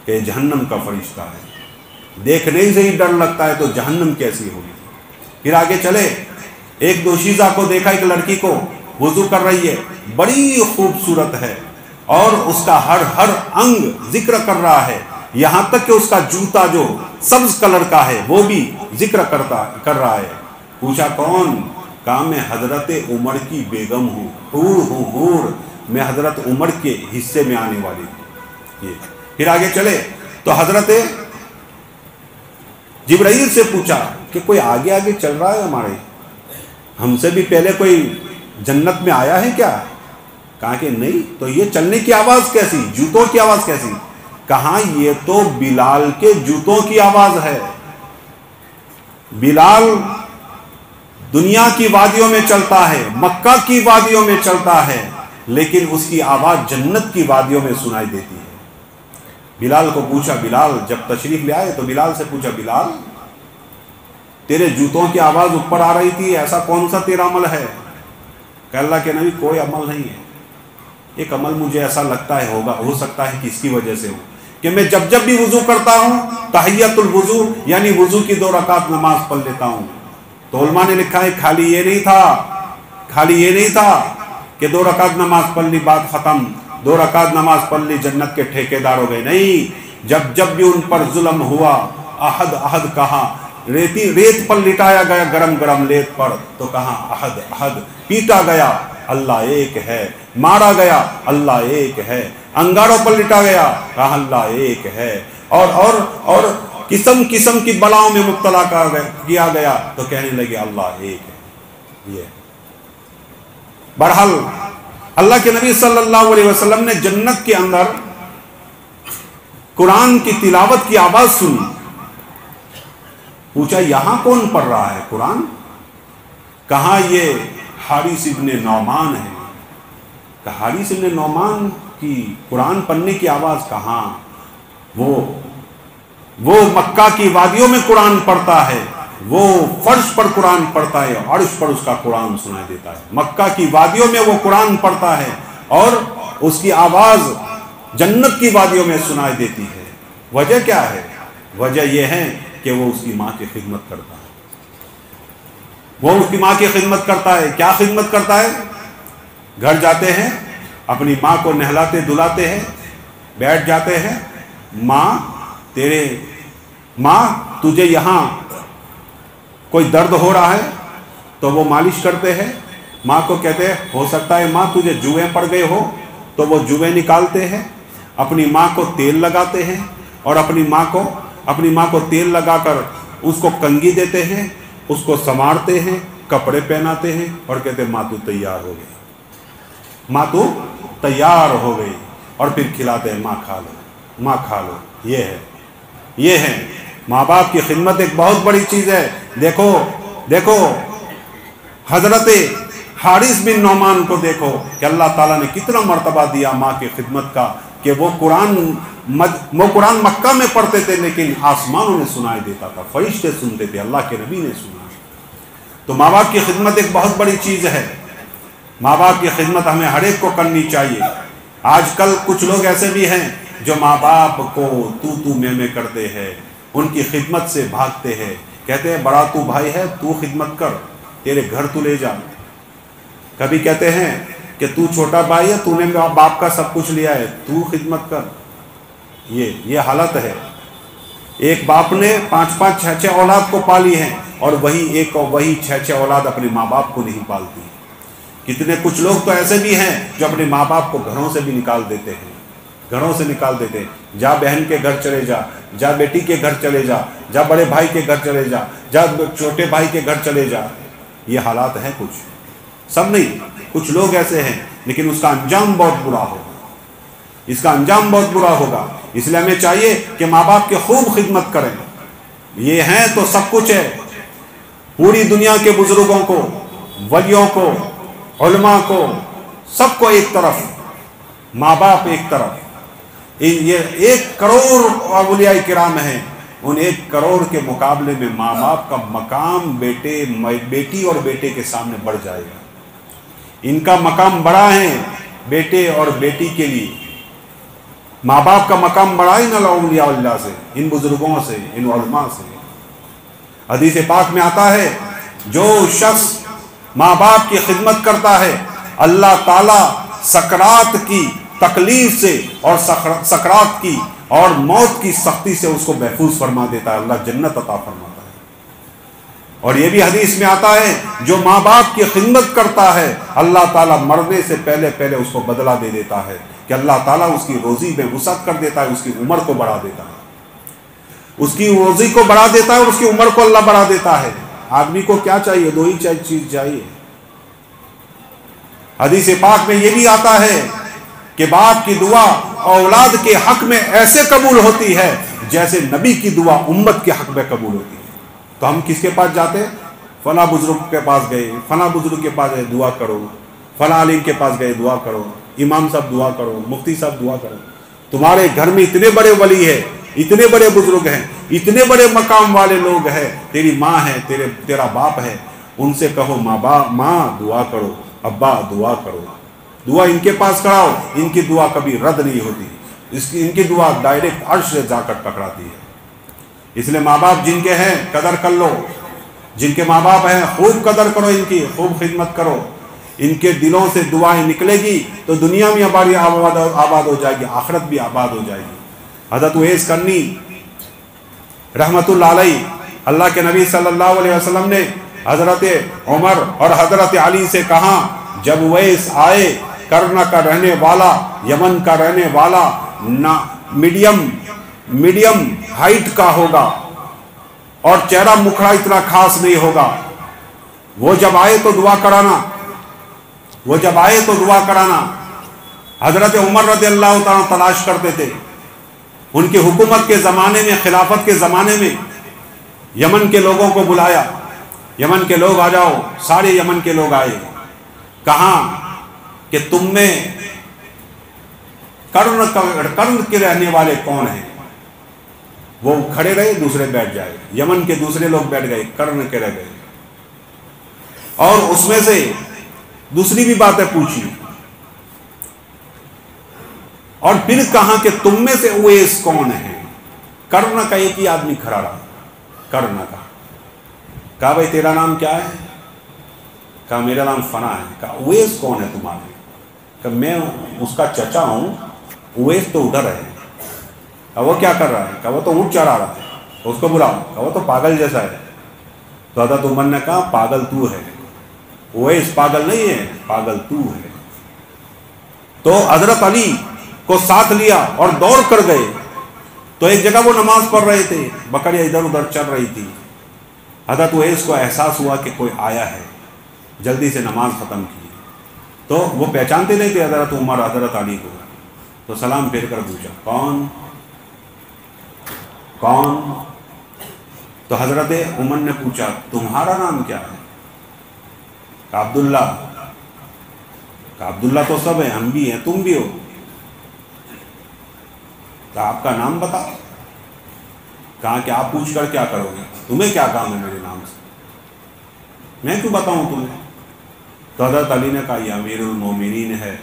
کہ جہنم کا فرشتہ ہے، دیکھنے سے ہی ڈر لگتا ہے تو جہنم کیسی ہوگی۔ پھر آگے چلے، ایک دوشیزہ کو دیکھا، ایک لڑکی کو وضو کر رہی ہے، بڑی خوبصورت ہے اور اس کا ہر انگ ذکر کر رہا ہے، یہاں تک کہ اس کا جوتا جو سبز کلر کا ہے وہ بھی ذکر کر رہا ہے۔ پوچھا کون؟ کہا میں حضرت عمر کی بیگم ہوں، حور ہوں، حور، میں حضرت عمر کے حصے میں آنے والی ہوں۔ یہ پھر آگے چلے تو حضرت جبرائیل سے پوچھا کہ کوئی آگے آگے چل رہا ہے ہمارے، ہم سے بھی پہلے کوئی جنت میں آیا ہے کیا؟ کہا کہ نہیں۔ تو یہ چلنے کی آواز کیسی، جوتوں کی آواز کیسی؟ کہا یہ تو بلال کے جوتوں کی آواز ہے۔ بلال دنیا کی وادیوں میں چلتا ہے، مکہ کی وادیوں میں چلتا ہے، لیکن اس کی آواز جنت کی وادیوں میں سنائی دیتی ہے۔ بلال کو پوچھا، بلال جب تشریف لے آئے تو بلال سے پوچھا، بلال تیرے جوتوں کی آواز اوپر آ رہی تھی، ایسا کون سا تیرا عمل ہے؟ کہ اللہ کے نبی کوئی عمل نہیں ہے، ایک عمل مجھے ایسا لگتا ہے ہوگا، ہو سکتا ہے کہ اس کی وجہ سے ہو کہ میں جب بھی وضو کرتا ہوں تحیت الوضو یعنی وضو کی 2 رکعت نماز پڑھ لیتا ہوں۔ تو علماء نے لکھا ہے خالی یہ نہیں تھا کہ 2 رکعت نماز پڑھ لی بات ختم، 2 رکعت نماز پڑھ لی جنت کے ٹھیکیدار ہو گئے، نہیں، جب بھی ان پر ظلم ہوا احد کہا، ریت پر لٹایا گیا گرم گرم ریت پر تو کہا احد، پیٹا گیا اللہ ایک ہے، مارا گیا اللہ ایک ہے، انگاروں پر لٹا گیا کہا اللہ ایک ہے، اور قسم قسم کی بلاؤں میں مبتلا کیا گیا تو کہنے لگے اللہ ایک ہے۔ یہ بہرحال اللہ کے نبی صلی اللہ علیہ وسلم نے جنت کے اندر قرآن کی تلاوت کی آواز سنی۔ پوچھا یہاں کون پڑھ رہا ہے قرآن؟ کہا یہ حارث ابن نعمان ہے۔ کہ حارث ابن نعمان کی قرآن پڑھنے کی آواز کہاں؟ وہ مکہ کی وادیوں میں قرآن پڑھتا ہے، وہ فرش پر قرآن پڑھتا ہے، عرش پر اس کا قرآن سنائی دیتا ہے، مکہ کی وادیوں میں وہ قرآن پڑھتا ہے اور اس کی آواز جنت کی وادیوں میں سنائی دیتی ہے۔ وجہ کیا ہے؟ وجہ یہ ہے کہ وہ اس کی ماں کی خدمت کرتا ہے، وہ اس کی ماں کی خدمت کرتا ہے۔ کیا خدمت کرتا ہے؟ گھر جاتے ہیں، اپنی ماں کو نہلاتے دھلاتے ہیں، بیٹھ جاتے ہیں، ماں تجھے یہاں کوئی درد ہو رہا ہے تو وہ مالش کرتے ہیں، ماں کو کہتے ہیں ہو سکتا ہے ماں تجھے جوئیں پڑ گئے ہو تو وہ جوئیں نکالتے ہیں، اپنی ماں کو تیل لگاتے ہیں اور اپنی ماں کو تیل لگا کر اس کو کنگھی دیتے ہیں، اس کو سنوارتے ہیں، کپڑے پہناتے ہیں اور کہتے ہیں ماں تو تیار ہو گئی، ماں تو تیار ہو گئی، اور پھر کھلاتے ہیں ماں کھا لو۔ یہ ہے ماں باپ کی خدمت ایک بہت بڑی چیز ہے۔ دیکھو حضرت حارث بن نعمان کو دیکھو کہ اللہ تعالیٰ نے کتنا مرتبہ دیا ماں کی خدمت کا، کہ وہ قرآن مکہ میں پڑھتے تھے لیکن آسمانوں میں سنائی دیتا تھا، فرشتے سنتے تھے، اللہ کے نبی نے سنا۔ تو ماں باپ کی خدمت ایک بہت بڑی چیز ہے، ماں باپ کی خدمت ہمیں ہر ایک کو کرنی چاہیے۔ آج کل کچھ لوگ ایسے بھی ہیں جو ماں باپ کو تو میں کرتے ہیں، ان کی خدمت سے بھاگتے ہیں، کہتے ہیں بڑا تو بھائی ہے تو خدمت کر، تیرے گھر تو لے جا۔ کبھی کہتے ہیں کہ تو چھوٹا بھائی ہے، تو نے باپ کا سب کچھ لیا ہے، تو خدمت کر۔ یہ حالت ہے۔ ایک باپ نے 5 6 اولاد کو پالی ہیں اور وہی 6 اولاد اپنے ماں باپ کو نہیں پالتی۔ کچھ لوگ تو ایسے بھی ہیں جو اپنے ماں باپ کو گھروں سے بھی نکال دیتے ہیں، جا بہن کے گھر چلے جا بیٹی کے گھر چلے جا بڑے بھائی کے گھر چلے جا چھوٹے بھائی کے گھر چلے جا۔ یہ حالات ہیں، کچھ سب نہیں، کچھ لوگ ایسے ہیں، لیکن اس کا انجام بہت برا ہوگا۔ اس لیے ہمیں چاہیے کہ ماں باپ کی خوب خدمت کریں، یہ ہیں تو سب کچھ ہے. پوری دنیا کے بزرگوں کو، ولیوں کو، علماء کو، سب کو ایک طرف، ماں باپ ایک طرف. یہ 1 کروڑ اولیاء کرام ہیں، ان 1 کروڑ کے مقابلے میں ماں باپ کا مقام بیٹی اور بیٹے کے سامنے بڑھ جائے گا. ان کا مقام بڑا ہے بیٹے اور بیٹی کے لیے. ماں باپ کا مقام بڑا ہی نہ اولیاء اللہ سے، ان بزرگوں سے، ان علماء سے. حدیث پاک میں آتا ہے جو شخص ماں باپ کی خدمت کرتا ہے اللہ تعالیٰ سکرات کی تکلیف سے اور سکرات کی اور موت کی سختی سے اس کو محفوظ فرما دیتا ہے، اللہ جنت عطا فرماتا ہے. اور یہ بھی حدیث میں آتا ہے جو ماں باپ کی خدمت کرتا ہے اللہ تعالیٰ مرنے سے پہلے اس کو بدلہ دے دیتا ہے کہ اللہ تعالیٰ اس کی روزی میں وسعت کر دیتا ہے، اس کی عمر کو بڑھا دیتا ہے، اس کی روزی کو بڑھا دیتا ہے اور اس کی عمر کو اللہ بڑھا دیتا ہے. آدمی کو کیا چاہیے؟ 2 ہی چیز چاہیے. حدیث پاک میں یہ بھی آتا ہے کہ باپ کی دعا اولاد کے حق میں ایسے قبول ہوتی ہے جیسے نبی کی دعا امت کے حق میں قبول ہوتی ہے. تو ہم کس کے پاس جاتے؟ فلاں بزرگ کے پاس گئے، فلاں بزرگ کے پاس گئے دعا کرو، فلاں عالم کے پاس گئے دعا کرو، امام صاحب دعا کرو، مفتی صاحب دعا کرو. تمہارے گھر میں اتنے بڑے ولی ہیں، اتنے بڑے بزرگ ہیں، اتنے بڑے مقام والے لوگ ہیں، تیری ماں ہے، تیرا باپ ہے، ان سے کہو ماں دعا کرو، ابا دعا کرو. دعا ان کے پاس کراؤ، ان کی دعا کبھی رد نہیں ہوتی، ان کی دعا ڈائریکٹ عرش سے جا کر ٹکراتی ہے. اس لیے ماں باپ جن کے ہیں قدر کر لو، جن کے ماں باپ ہیں خوب قدر کرو، ان کی خوب خدمت کرو. ان کے دلوں سے دعائیں نکلے گی تو دنیا میں آباد ہو جائے گی، آخرت بھی آباد ہو جائے گی. حضرت اویس کرنی رحمت اللہ علیہ، اللہ کے نبی صلی اللہ علیہ وسلم نے حضرت عمر اور حضرت علی سے کہا جب اویس آئے، کرنا کا رہنے والا، یمن کا رہنے والا، میڈیم ہائٹ کا ہوگا اور چہرہ مکھڑا اتنا خاص نہیں ہوگا، وہ جب آئے تو دعا کرانا، وہ جب آئے تو دعا کرانا. حضرت عمر رضی اللہ تعالیٰ تلاش کرتے تھے. ان کی حکومت کے زمانے میں، خلافت کے زمانے میں یمن کے لوگوں کو بلایا، یمن کے لوگ آ جاؤ. سارے یمن کے لوگ آئے. کہاں کہ تم میں کرن کے رہنے والے کون ہیں؟ وہ کھڑے رہے، دوسرے بیٹھ جائے. یمن کے دوسرے لوگ بیٹھ گئے، کرن کے رہ گئے. اور اس میں سے دوسری بھی باتیں پوچھی اور پھر کہا کہ تم میں سے اویس کون ہے؟ کرنا کا ایک ہی آدمی کھڑا رہا. کرنا کا کہا بھائی تیرا نام کیا ہے؟ کہا میرا نام فنا ہے. کہا اویس کون ہے تمہارے؟ کہ میں اس کا چچا ہوں، اویس تو ادھر ہے. کہا وہ کیا کر رہا ہے؟ کہا وہ تو اونٹ چڑھا رہا ہے. اس کو بلاؤ. کہا وہ تو پاگل جیسا ہے. تو حضرت عمر نے کہا پاگل تو ہے، اویس پاگل نہیں ہے، پاگل تو ہے. تو حضرت علی کو ساتھ لیا اور دوڑ کر گئے. تو ایک جگہ وہ نماز پڑھ رہے تھے، بکریاں ادھر ادھر چل رہی تھی. حضرت اویس کو احساس ہوا کہ کوئی آیا ہے، جلدی سے نماز ختم کی. تو وہ پہچانتے نہیں تھے حضرت عمر حضرت علی کو. تو سلام پھیر کر پوچھا کون کون؟ تو حضرت عمر نے پوچھا تمہارا نام کیا ہے؟ کہا عبداللہ. کہا عبداللہ تو سب ہیں، ہم بھی ہیں، تم بھی ہو. کہا آپ کا نام بتاؤ. کہا کہ آپ پوچھ کر کیا کرو گے؟ تمہیں کیا کام ہے میرے نام سے؟ میں کیوں بتاؤں تمہیں؟ تو حضرت علی نے کہا یہ امیر المومنین ہے.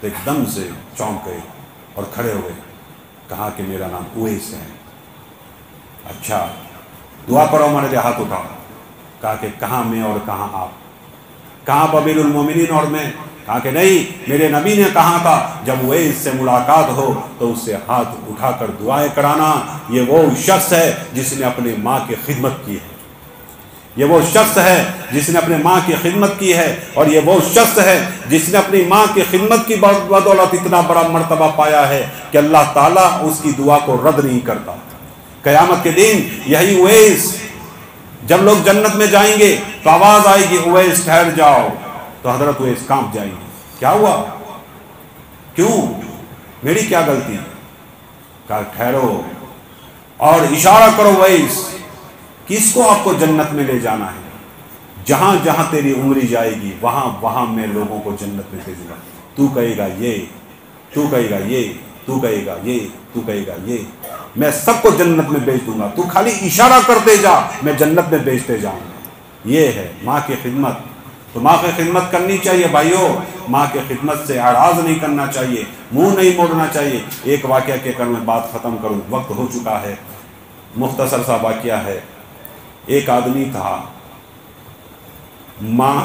تو ایک دم سے چونک گئے اور کھڑے ہو گئے. کہا کہ میرا نام اویس ہے. اچھا دعا کرو، ہمارے لیے ہاتھ اٹھاؤ. کہا کہ کہاں میں اور کہاں آپ؟ کہاں آپ امیر المومنین اور میں؟ کہا کہ نہیں، میرے نبی نے کہا تھا جب اویس سے ملاقات ہو تو اس سے ہاتھ اٹھا کر دعائیں کرانا. یہ وہ شخص ہے جس نے اپنی ماں کی خدمت کی ہے، یہ وہ شخص ہے جس نے اپنے ماں کی خدمت کی ہے، اور یہ وہ شخص ہے جس نے اپنی ماں کی خدمت کی بدولت اتنا بڑا مرتبہ پایا ہے کہ اللہ تعالیٰ اس کی دعا کو رد نہیں کرتا. قیامت کے دن یہی اویس، جب لوگ جنت میں جائیں گے تو آواز آئے گی اویس ٹھہر جاؤ. تو حضرت اویس کانپ جائیں گے. کیا ہوا؟ کیوں؟ میری کیا غلطی؟ کہا ٹھہرو اور اشارہ کرو اویس. کس کو آپ کو جنت میں لے جانا ہے؟ جہاں جہاں تیری عمری جائے گی وہاں وہاں میں لوگوں کو جنت میں بھیجوں گا. تو کہے گا یہ، تو کہے گا یہ، تو کہے گا یہ، تو کہے گا یہ، میں سب کو جنت میں بھیج دوں گا. تو خالی اشارہ کرتے جا، میں جنت میں بھیجتے جاؤں گا. یہ ہے ماں کی خدمت. تو ماں کی خدمت کرنی چاہیے بھائیوں. ماں کی خدمت سے اعراض نہیں کرنا چاہیے، منہ نہیں موڑنا چاہیے. ایک واقعہ کے کر میں بات ختم کروں، وقت ہو چکا ہے. مختصر سا واقعہ ہے. ایک آدمی تھا، ماں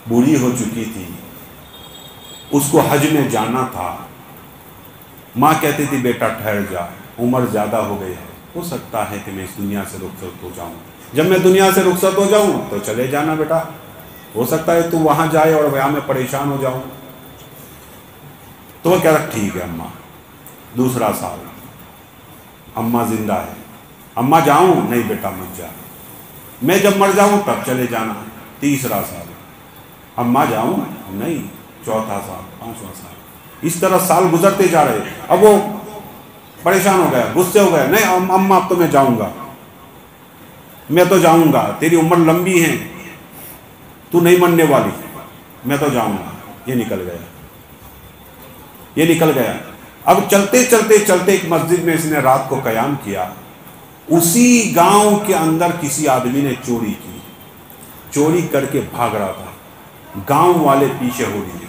بوڑھی ہو چکی تھی، اس کو حج میں جانا تھا. ماں کہتی تھی بیٹا ٹھہر جا، عمر زیادہ ہو گئی ہے، ہو سکتا ہے کہ میں اس دنیا سے رخصت ہو جاؤں. جب میں دنیا سے رخصت ہو جاؤں تو چلے جانا بیٹا، ہو سکتا ہے تو وہاں جائے اور وہاں میں پریشان ہو جاؤں. تو وہ کہہ رہا ٹھیک ہے اماں. دوسرا سال، اماں زندہ ہے. اماں جاؤں؟ نہیں بیٹا مت جا، میں جب مر جاؤں تب چلے جانا. تیسرا سال، اماں جاؤں؟ نہیں. چوتھا سال، پانچواں سال، اس طرح سال گزرتے جا رہے. اب وہ پریشان ہو گیا، غصے ہو گیا. نہیں اماں اب تو میں جاؤں گا، میں تو جاؤں گا، تیری عمر لمبی ہے، تو نہیں مرنے والی، میں تو جاؤں گا. یہ نکل گیا، یہ نکل گیا. اب چلتے چلتے چلتے ایک مسجد میں اس نے رات کو قیام کیا. اسی گاؤں کے اندر کسی آدمی نے چوری کی، چوری کر کے بھاگ رہا تھا. گاؤں والے پیچھے ہو لیے.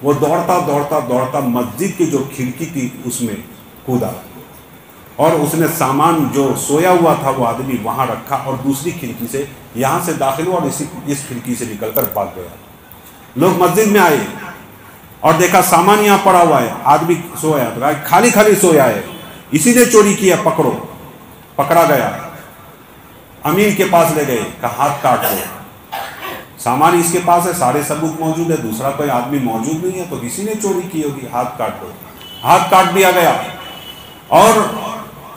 وہ دوڑتا دوڑتا دوڑتا مسجد کی جو کھڑکی تھی اس میں کودا، اور اس نے سامان جو سویا ہوا تھا وہ آدمی وہاں رکھا اور دوسری کھڑکی سے یہاں سے داخل ہوا اور اس کھڑکی سے نکل کر بھاگ گیا. لوگ مسجد میں آئے اور دیکھا سامان یہاں پڑا ہوا ہے، آدمی سویا، تو خالی خالی سویا ہے، اسی نے چوری کیا، پکڑو. پکڑا گیا، امیر کے پاس لے گئے، کہا ہاتھ کاٹ دو. سامان اس کے پاس ہے، سارے ثبوت موجود ہے، دوسرا کوئی آدمی موجود نہیں ہے، تو کسی نے چوری کی ہوگی، ہاتھ کاٹ دو. ہاتھ کاٹ دیا گیا اور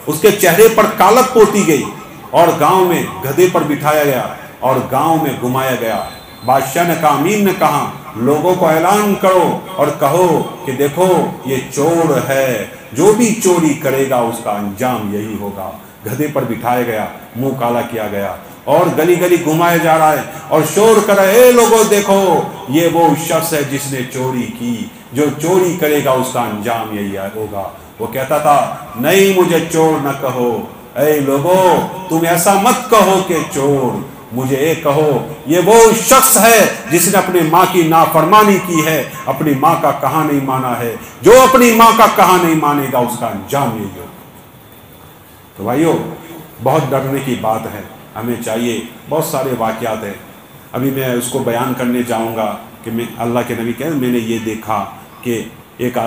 اس کے چہرے پر کالک پوتی گئی اور گاؤں میں گدھے پر بٹھایا گیا اور گاؤں میں گھمایا گیا. بادشاہ نے کہا، امیر نے کہا لوگوں کو اعلان کرو اور کہو کہ دیکھو یہ چور ہے، جو بھی چوری کرے گا اس کا انجام یہی ہوگا. گدھے پر بٹھایا گیا، منہ کالا کیا گیا اور گلی گلی گھمایا جا رہا ہے اور شور کر رہا ہے، اے لوگوں دیکھو یہ وہ شخص ہے جس نے چوری کی، جو چوری کرے گا اس کا انجام یہی ہوگا. وہ کہتا تھا نہیں مجھے چور نہ کہو، اے لوگوں تم ایسا مت کہو کہ چور، مجھے یہ کہو یہ وہ شخص ہے جس نے اپنی ماں کی نافرمانی کی ہے، اپنی ماں کا کہا نہیں مانا ہے. جو اپنی ماں کا کہا نہیں مانے گا اس کا انجام یہی ہوگا. تو بھائیو بہت ڈرنے کی بات ہے، ہمیں چاہیے. بہت سارے واقعات ہیں، ابھی میں اس کو بیان کرنے جاؤں گا کہ میں اللہ کے نبی کہتے میں نے یہ دیکھا کہ ایک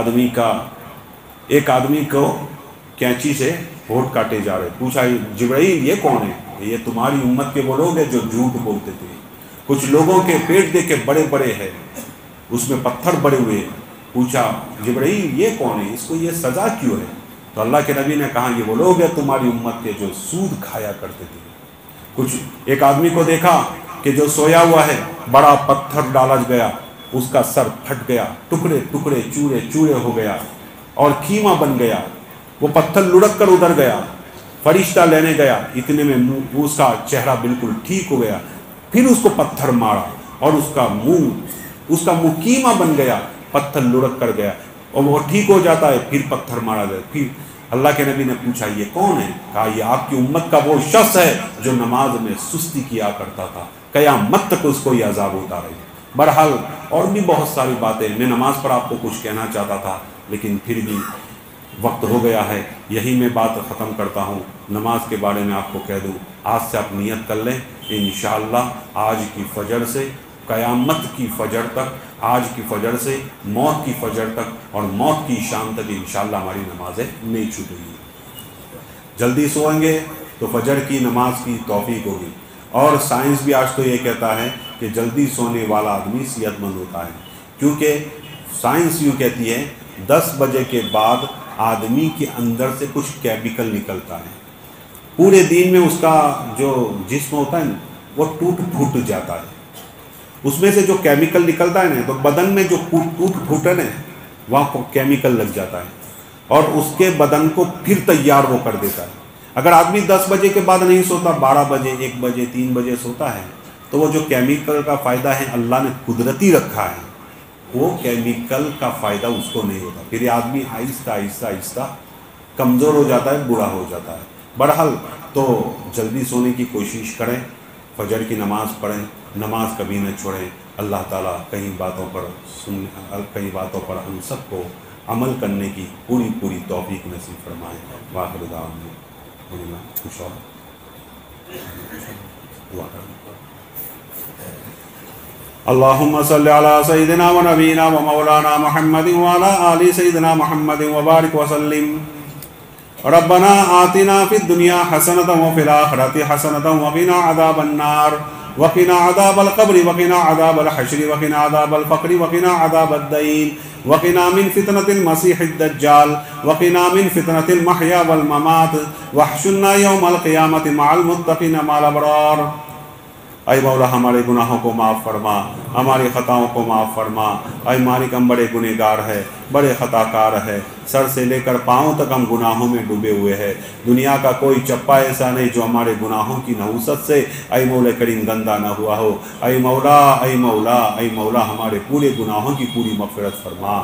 آدمی کو کینچی سے ہونٹ کاٹے جا رہے. پوچھا جبرائیل یہ کون ہے؟ یہ تمہاری امت کے وہ لوگ ہیں جو جھوٹ بولتے تھے. کچھ لوگوں کے پیٹ دیکھ کے بڑے بڑے ہیں، اس میں پتھر بڑے ہوئے. پوچھا جبرائیل یہ کون ہے، اس کو یہ سزا کیوں ہے؟ تو اللہ کے نبی نے کہا یہ وہ لوگ ہیں تمہاری امت کے جو سود کھایا کرتے تھے. کچھ ایک آدمی کو دیکھا کہ جو سویا ہوا ہے، بڑا پتھر ڈالا گیا، اس کا سر پھٹ گیا، ٹکڑے ٹکڑے چورے چورے ہو گیا اور کیما بن گیا. وہ پتھر لڑک کر ادھر گیا، فرشتہ لینے گیا، اتنے میں اس کا چہرہ بالکل ٹھیک ہو گیا. پھر اس کو پتھر مارا اور اس کا منہ کیما بن گیا، پتھر لڑک کر گیا اور وہ ٹھیک ہو جاتا ہے. پھر پتھر مارا گیا. پھر اللہ کے نبی نے پوچھا یہ کون ہے؟ کہا یہ آپ کی امت کا وہ شخص ہے جو نماز میں سستی کیا کرتا تھا، قیامت تک اس کو یہ عذاب ہوتا رہے. بہرحال اور بھی بہت ساری باتیں، میں نماز پر آپ کو کچھ کہنا چاہتا تھا لیکن پھر بھی وقت ہو گیا ہے. یہی میں بات ختم کرتا ہوں. نماز کے بارے میں آپ کو کہہ دوں، آج سے آپ نیت کر لیں انشاءاللہ آج کی فجر سے قیامت کی فجر تک، آج کی فجر سے موت کی فجر تک اور موت کی شام تک انشاءاللہ ہماری نمازیں نہیں چھوٹیں گی. جلدی سوئیں گے تو فجر کی نماز کی توفیق ہوگی. اور سائنس بھی آج تو یہ کہتا ہے کہ جلدی سونے والا آدمی صحت مند ہوتا ہے، کیونکہ سائنس یوں کہتی ہے 10 بجے کے بعد آدمی کے اندر سے کچھ کیمیکل نکلتا ہے. پورے دن میں اس کا جو جسم ہوتا ہے نا وہ ٹوٹ پھوٹ جاتا ہے. اس میں سے جو کیمیکل نکلتا ہے نا تو بدن میں جو ٹوٹ پھوٹن ہے وہاں کو کیمیکل لگ جاتا ہے اور اس کے بدن کو پھر تیار وہ کر دیتا ہے. اگر آدمی 10 بجے کے بعد نہیں سوتا، 12 بجے 1 بجے 3 بجے سوتا ہے، تو وہ جو کیمیکل کا فائدہ ہے اللہ نے قدرتی رکھا ہے، وہ کیمیکل کا فائدہ اس کو نہیں ہوتا، پھر یہ آدمی آہستہ آہستہ آہستہ کمزور ہو جاتا ہے، بوڑھا ہو جاتا ہے۔ بہرحال تو جلدی سونے کی کوشش کریں، فجر کی نماز پڑھیں، نماز کبھی نہ چھوڑیں۔ اللہ تعالیٰ کئی باتوں پر ہم سب کو عمل کرنے کی پوری توفیق نصیب فرمائے۔ واخر دعوانا خوش اللهم صل على سيدنا ونبينا ومولانا محمد وعلى آل سيدنا محمد وبارك وسلم۔ ربنا آتنا في الدنيا حسنة وفي الآخرة حسنة وقنا عذاب النار وقنا عذاب القبر وقنا عذاب الحشر وقنا عذاب الفقر وقنا عذاب الدين وقنا من فتنة المسيح الدجال وقنا من فتنة المحيا والممات واحشرنا يوم القيامة مع المتقين مع الأبرار۔ اے مولا ہمارے گناہوں کو معاف فرما، ہماری خطاؤں کو معاف فرما۔ اے مالک ہم بڑے گنہگار ہے، بڑے خطا کار ہے، سر سے لے کر پاؤں تک ہم گناہوں میں ڈوبے ہوئے ہیں۔ دنیا کا کوئی چپا ایسا نہیں جو ہمارے گناہوں کی نحوست سے اے مولا کریم گندا نہ ہوا ہو۔ اے مولا اے مولا اے مولا ہمارے پورے گناہوں کی پوری مغفرت فرما۔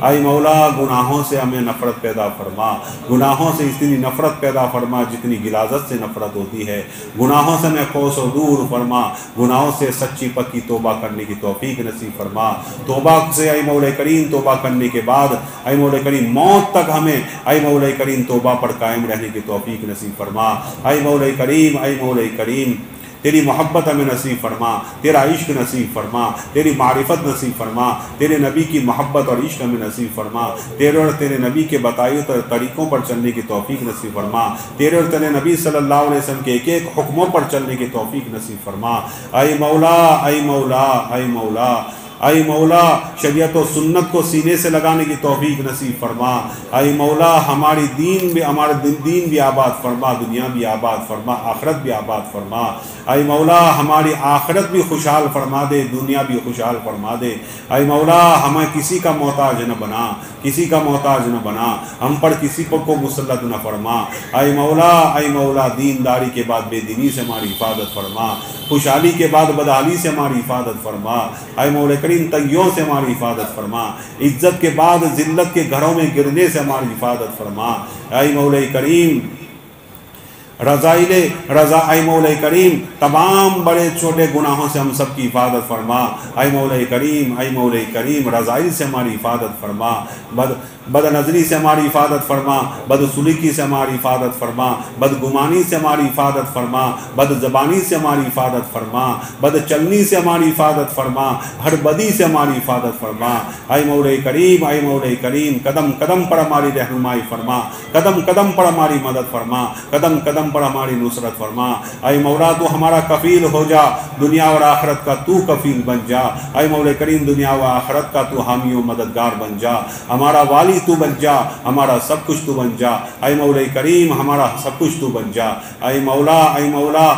اے مولا گناہوں سے ہمیں نفرت پیدا فرما، گناہوں سے اتنی نفرت پیدا فرما جتنی غلاظت سے نفرت ہوتی ہے۔ گناہوں سے ہمیں کوس و دور فرما، گناہوں سے سچی پکی توبہ کرنے کی توفیق نصیب فرما۔ توبہ سے اے مولا کریم توبہ کرنے کے بعد اے مولا کریم موت تک ہمیں اے مولا کریم توبہ پر قائم رہنے کی توفیق نصیب فرما۔ اے مولا کریم تیری محبت ہمیں نصیب فرما، تیرا عشق نصیب فرما، تیری معرفت نصیب فرما، تیرے نبی کی محبت اور عشق ہمیں نصیب فرما، تیرے اور تیرے نبی کے بتائے طریقوں پر چلنے کی توفیق نصیب فرما، تیرے اور تیرے نبی صلی اللہ علیہ وسلم کے ایک ایک حکموں پر چلنے کی توفیق نصیب فرما۔ اے مولا اے مولا اے مولا اے مولا شریعت و سنت کو سینے سے لگانے کی توفیق نصیب فرما۔ اے مولا ہمارا دین بھی آباد فرما، دنیا بھی آباد فرما، آخرت بھی آباد فرما۔ اے مولا ہماری آخرت بھی خوشحال فرما دے، دنیا بھی خوشحال فرما دے۔ اے مولا ہمیں کسی کا محتاج نہ بنا، کسی کا محتاج نہ بنا، ہم پر کسی کو مسلط نہ فرما۔ اے مولا دینداری کے بعد بے دینی سے ہماری حفاظت فرما، خوشحالی کے بعد بدحالی سے ہماری حفاظت فرما۔ اے مولا کریم تنگیوں سے ہماری حفاظت فرما، عزت کے بعد ذلت کے گھروں میں گرنے سے ہماری حفاظت فرما۔ اے مولا کریم اے مولا کریم تمام بڑے چھوٹے گناہوں سے ہم سب کی حفاظت فرما۔ اے مولا کریم رضائل سے ہماری حفاظت فرما، بد نظری سے ہماری حفاظت فرما، بد سلوکی سے ہماری حفاظت فرما، بد گمانی سے ہماری حفاظت فرما، بد زبانی سے ہماری حفاظت فرما، بد چلنی سے ہماری حفاظت فرما، ہر بدی سے ہماری حفاظت فرما۔ اے مولا کریم قدم قدم پر ہماری رہنمائی فرما، قدم قدم پر ہماری مدد فرما، قدم قدم پر ہماری نصرت فرما۔ اے مولا تو ہمارا کفیل ہو جا، دنیا اور آخرت کا تو کفیل بن جا۔ اے مولا کریم دنیا و آخرت کا تو حامی و مددگار بن جا، ہمارا والی تو بن جا، ہمارا سب کچھ تو بن جا۔ اے مولا کریم ہمارا سب کچھ تو بن جا۔ اے مولا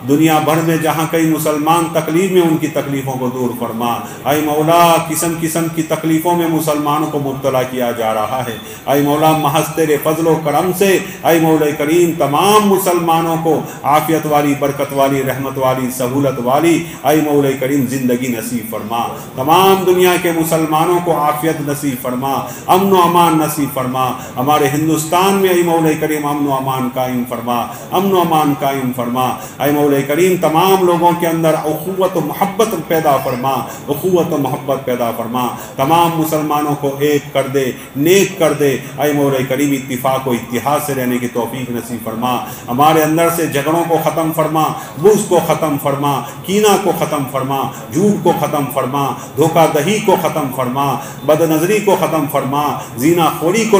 دنیا بھر میں جہاں کئی مسلمان تکلیف میں ان کی تکلیفوں کو دور فرما۔ اے مولا قسم قسم کی تکلیفوں میں مسلمانوں کو مبتلا کیا جا رہا ہے۔ اے مولا محض تیرے فضل و کرم سے اے مولا کریم تمام مسلمانوں کو عافیت والی، برکت والی، رحمت والی، سہولت والی اے مولا کریم زندگی نصیب فرما۔ تمام دنیا کے مسلمانوں کو عافیت نصیب فرما، امن و امان نصیب فرما۔ ہمارے ہندوستان میں اے مولا کریم امن و امان قائم فرما، امن و امان قائم فرما۔ اے مولا کریم تمام لوگوں کے اندر اخوت و محبت پیدا فرما، اخوت و محبت پیدا فرما۔ تمام مسلمانوں کو ایک کر دے، نیک کر دے۔ اے مولا کریم اتفاق و اتحاد سے رہنے کی توفیق نصیب فرما۔ ہمارے اندر سے جھگڑوں کو ختم فرما، بغض کو ختم فرما، کینہ کو ختم فرما، جھوٹ کو ختم فرما، دھوکہ دہی کو ختم فرما، بد نظری کو ختم فرما، زنا خوری کو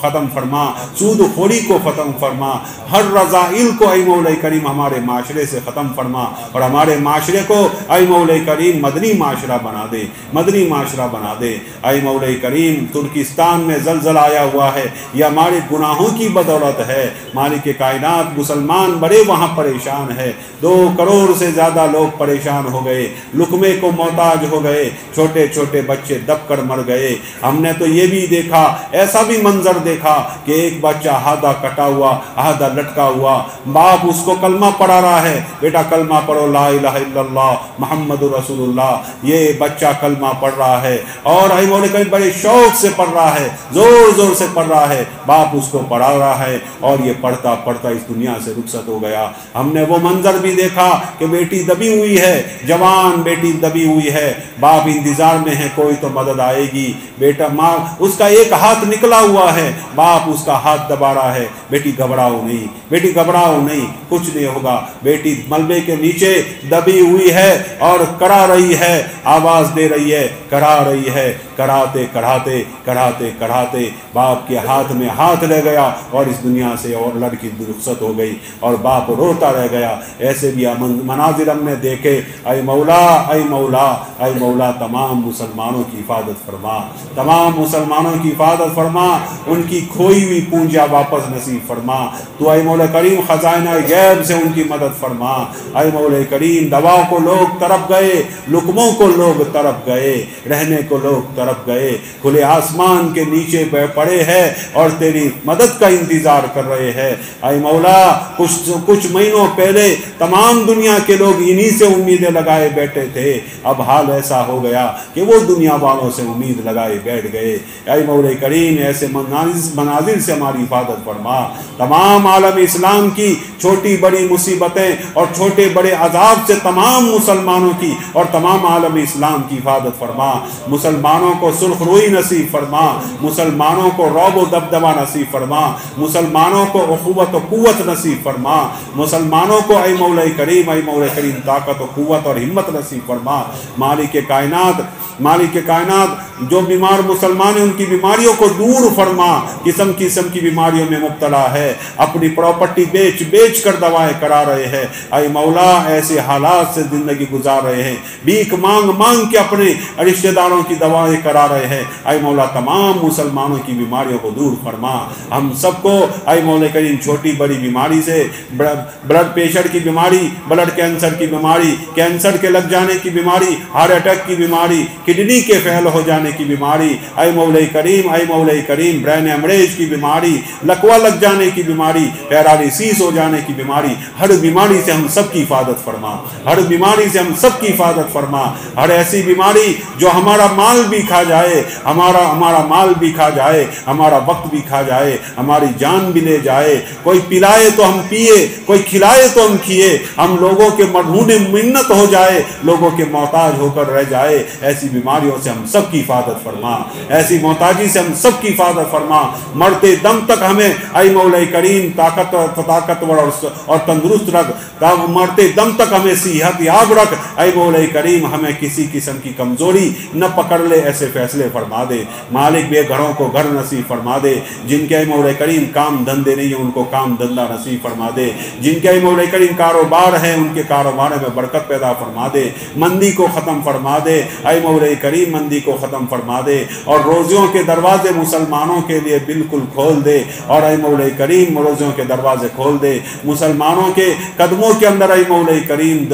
ختم فرما، سود خوری کو ختم فرما۔ ہر رذائل کو اے مولا کریم ہمارے ہمارے معاشرے سے ختم فرما اور ہمارے معاشرے کو اے مولا کریم مدنی معاشرہ بنا دے، مدنی معاشرہ بنا دے۔ اے مولا کریم ترکستان میں زلزلہ آیا ہوا ہے، یہ ہمارے گناہوں کی بدولت ہے۔ مالک کائنات مسلمان بڑے وہاں پریشان ہے، 2 کروڑ سے زیادہ لوگ پریشان ہو گئے، لقمے کو محتاج ہو گئے، چھوٹے چھوٹے بچے دب کر مر گئے۔ ہم نے تو یہ بھی دیکھا، ایسا بھی منظر دیکھا کہ ایک بچہ آدھا کٹا ہوا آدھا لٹکا ہوا، باپ اس کو کلمہ پڑھا رہا ہے، بیٹا کلمہ پڑھو لا الہ الا اللہ محمد رسول اللہ، یہ بچہ کلمہ پڑھ رہا ہے اور اے مولا کریم بڑے شوق سے پڑھ رہا ہے، زور زور سے پڑھ رہا ہے، باپ اس کو پڑھا رہا ہے اور یہ پڑھتا پڑھتا اس دنیا سے رخصت ہو گیا۔ ہم نے وہ منظر بھی دیکھا کہ بیٹی دبی ہوئی ہے، جوان بیٹی دبی ہوئی ہے، باپ انتظار میں ہے کوئی تو مدد آئے گی، بیٹا ماں اس کا ایک ہاتھ نکلا ہوا ہے، باپ اس کا ہاتھ دبا رہا ہے، بیٹی گھبراؤ نہیں، بیٹی گھبراؤ نہیں، کچھ نہیں ہوگا۔ بیٹی ملبے کے نیچے دبی ہوئی ہے اور کرا رہی ہے، آواز دے رہی ہے، کرا رہی ہے، کراتے کراتے کراتے کراتے باپ کے ہاتھ میں ہاتھ لے گیا اور اس دنیا سے اور لڑکی رخصت ہو گئی اور باپ روتا رہ گیا۔ ایسے بھی مناظر ہم نے دیکھے۔ اے مولا اے مولا اے مولا تمام مسلمانوں کی حفاظت فرما، تمام مسلمانوں کی حفاظت فرما، ان کی کھوئی ہوئی پونجیاں واپس نصیب فرما۔ تو اے مولا کریم خزانہ غیب سے ان کی مدد فرما۔ اے مولا کریم دواؤں کو لوگ طرف گئے، لقموں کو لوگ طرف گئے، رہنے کو لوگ طرف گئے، کھلے آسمان کے نیچے پڑے ہیں اور تیری مدد کا انتظار کر رہے ہیں۔ اے مولا کچھ مہینوں پہلے تمام دنیا کے لوگ انہی سے امیدیں لگائے بیٹھے تھے، اب حال ایسا ہو گیا کہ وہ دنیا والوں سے امید لگائے بیٹھ گئے۔ اے مولا کریم ایسے مناظر سے ہماری حفاظت فرما، تمام عالم اسلام کی چھوٹی بڑی مصیبتیں اور چھوٹے بڑے عذاب سے تمام مسلمانوں کی اور تمام عالم اسلام کی حفاظت فرما، مسلمانوں کو سرخ روئی نصیب فرما، مسلمانوں کو رعب و دبدبہ نصیب فرما، مسلمانوں کو اخوت و قوت نصیب فرما، مسلمانوں کو اے مولا کریم طاقت و قوت اور ہمت نصیب فرما۔ مالک کائنات جو بیمار مسلمان ہیں ان کی بیماریوں کو دور فرما، قسم قسم کی بیماریوں میں مبتلا ہے، اپنی پراپرٹی بیچ کر دوائیں کرا رہے ہیں، اے مولا ایسے حالات سے زندگی گزار رہے ہیں، بھیک مانگ کے اپنے رشتہ داروں کی دوائیں کرا رہے ہیں، اے مولا تمام مسلمانوں کی بیماریوں کو دور فرما۔ ہم سب کو اے مولا کریم چھوٹی بڑی بیماری سے، بلڈ پریشر کی بیماری، بلڈ کینسر کی بیماری، کینسر کے لگ جانے کی بیماری، ہارٹ اٹیک کی بیماری، کڈنی کے فیل ہو جانے کی بیماری، اے مولا کریم برین ہیمریج کی بیماری، لکوہ لگ جانے کی بیماری، پیرالائسس ہو جانے کی بیماری، ہر بیماری سے ہم سب کی حفاظت فرما، ہر بیماری سے ہم سب کی حفاظت فرما، ہر ایسی بیماری جو ہمارا مال بھی کھا جائے، ہمارا مال بھی کھا جائے، ہمارا وقت بھی کھا جائے، ہماری جان بھی لے جائے، کوئی پلائے تو ہم پیے، کوئی کھلائے تو ہم کھیے، ہم لوگوں کے مرہون منت ہو جائے، لوگوں کے محتاج ہو کر رہ جائے، ایسی بیماریوں سے ہم سب کی حفاظت فرما، ایسی محتاجی سے ہم سب کی حفاظت فرما، مرتے دم تک ہمیں اے مولا کریم طاقتور اور تندرست رکھ، مرتے دم تک ہمیں صحت یاب رکھ، اے مولا کریم ہمیں کسی قسم کی کمزوری نہ پکڑ لے، ایسے فیصلے فرما دے۔ مالک بے گھروں کو گھر نصیب فرما دے، جن کے اے مولا کریم کام دھندے نہیں ہیں ان کو کام دھندہ نصیب فرما دے، جن کے اے مولا کریم کاروبار ہیں ان کے کاروبار میں برکت پیدا فرما دے، مندی کو ختم فرما دے، اے مولا کریم مندی کو ختم فرما دے اور روزیوں کے دروازے مسلمانوں کے لیے بالکل کھول دے، اور اے مولا کریم روزیوں کے دروازے کھول دے، مسلمانوں کے قدموں کے اندر اے مولا کریم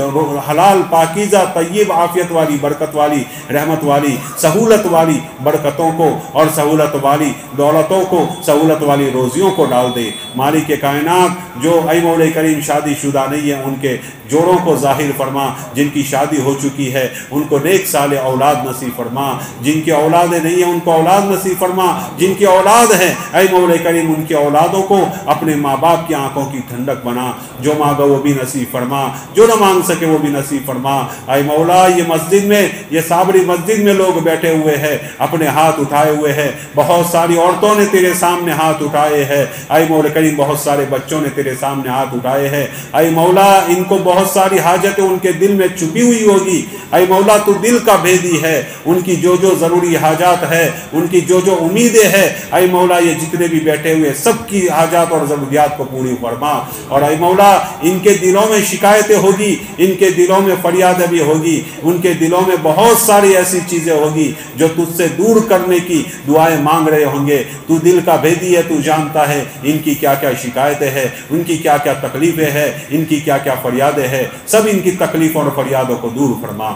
حلال پاکیزہ طیب عافیت والی برکت والی رحمت والی سہولت والی برکتوں کو اور سہولت والی دولتوں کو سہولت والی روزیوں کو ڈال دے۔ مالک کائنات جو اے مولا کریم شادی شدہ نہیں ہے ان کے جوڑوں کو ظاہر فرما، جن کی شادی ہو چکی ہے ان کو نیک صالح اولاد نصیب فرما، جن کی اولادیں نہیں ہیں ان کو اولاد نصیب فرما، جن کی اولاد ہے اے مولا کریم ان کی اولادوں کو اپنے ماں باپ کی آنکھوں کی ٹھنڈک بنا، جو مانگا وہ بھی نصیب فرما، جو نہ مانگ سکے وہ بھی نصیب فرما۔ اے مولا یہ مسجد میں، یہ صابری مسجد میں لوگ بیٹھے ہوئے ہیں، اپنے ہاتھ اٹھائے ہوئے ہیں، بہت ساری عورتوں نے تیرے سامنے ہاتھ اٹھائے ہیں، اے مولا کریم بہت سارے بچوں نے تیرے سامنے ہاتھ اٹھائے ہیں، اے مولا ان کو بہت بہت ساری حاجتیں ان کے دل میں چھپی ہوئی ہوگی. اے مولا تو دل کا بھیدی ہے, ان کی جو جو ضروری حاجات ہے, ان کی جو جو امیدیں ہے, اے مولا یہ جتنے بھی بیٹھے ہوئے سب کی حاجات اور ضروریات کو پوری فرما. اور اے مولا ان کے دلوں میں شکایتیں ہوگی, ان کے دلوں میں فریادیں بھی ہوگی, ان کے دلوں میں بہت ساری ایسی چیزیں ہوگی جو تجھ سے دور کرنے کی دعائیں مانگ رہے ہوں گے. تو دل کا بھیدی ہے, تو جانتا ہے ان کی کیا کیا شکایتیں ہیں, ان کی کیا کیا تکلیفیں ہیں, ان کی کیا کیا فریادیں ہیں. سب ان کی تکلیفوں اور فریادوں کو دور فرما.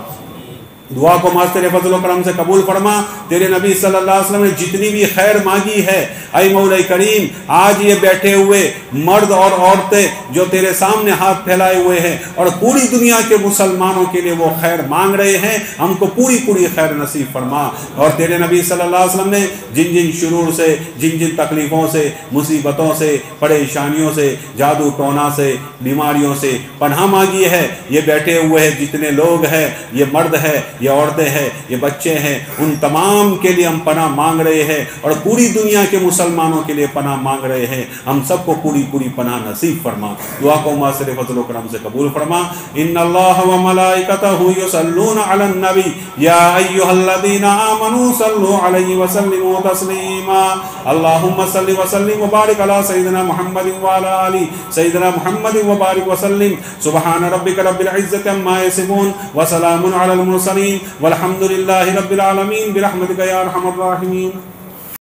دعا کو ماس تیرے فضل و کرم سے قبول فرما. تیرے نبی صلی اللہ علیہ وسلم نے جتنی بھی خیر مانگی ہے, اے مولا کریم آج یہ بیٹھے ہوئے مرد اور عورتیں جو تیرے سامنے ہاتھ پھیلائے ہوئے ہیں اور پوری دنیا کے مسلمانوں کے لیے وہ خیر مانگ رہے ہیں, ہم کو پوری پوری خیر نصیب فرما. اور تیرے نبی صلی اللہ علیہ وسلم نے جن جن شرور سے, جن جن تکلیفوں سے, مصیبتوں سے, پریشانیوں سے, جادو ٹونا سے, بیماریوں سے پناہ مانگی ہے, یہ بیٹھے ہوئے ہیں جتنے لوگ ہیں, یہ مرد ہے, یہ عورتیں ہیں, یہ بچے ہیں, ان تمام کے لیے ہم پناہ مانگ رہے ہیں اور پوری دنیا کے مسلمانوں کے لیے پناہ مانگ رہے ہیں. ہم سب کو پوری پوری پناہ نصیب فرما. دعا کو ماسر فضل و کرم سے قبول فرما. ان اللہ و ملائکتہ یصلون علی النبی یا ایھا الذین آمنوا صلوا علیہ وسلموا تسلیما. اللہم صل وسلم وبارک علی سیدنا محمد وعلی آل سیدنا محمد وبارک وسلم. سبحان ربک رب العزۃ عما یصفون وسلام علی المرسلین والحمد للہ رب العالمین برحمتک یا ارحم الراحمین.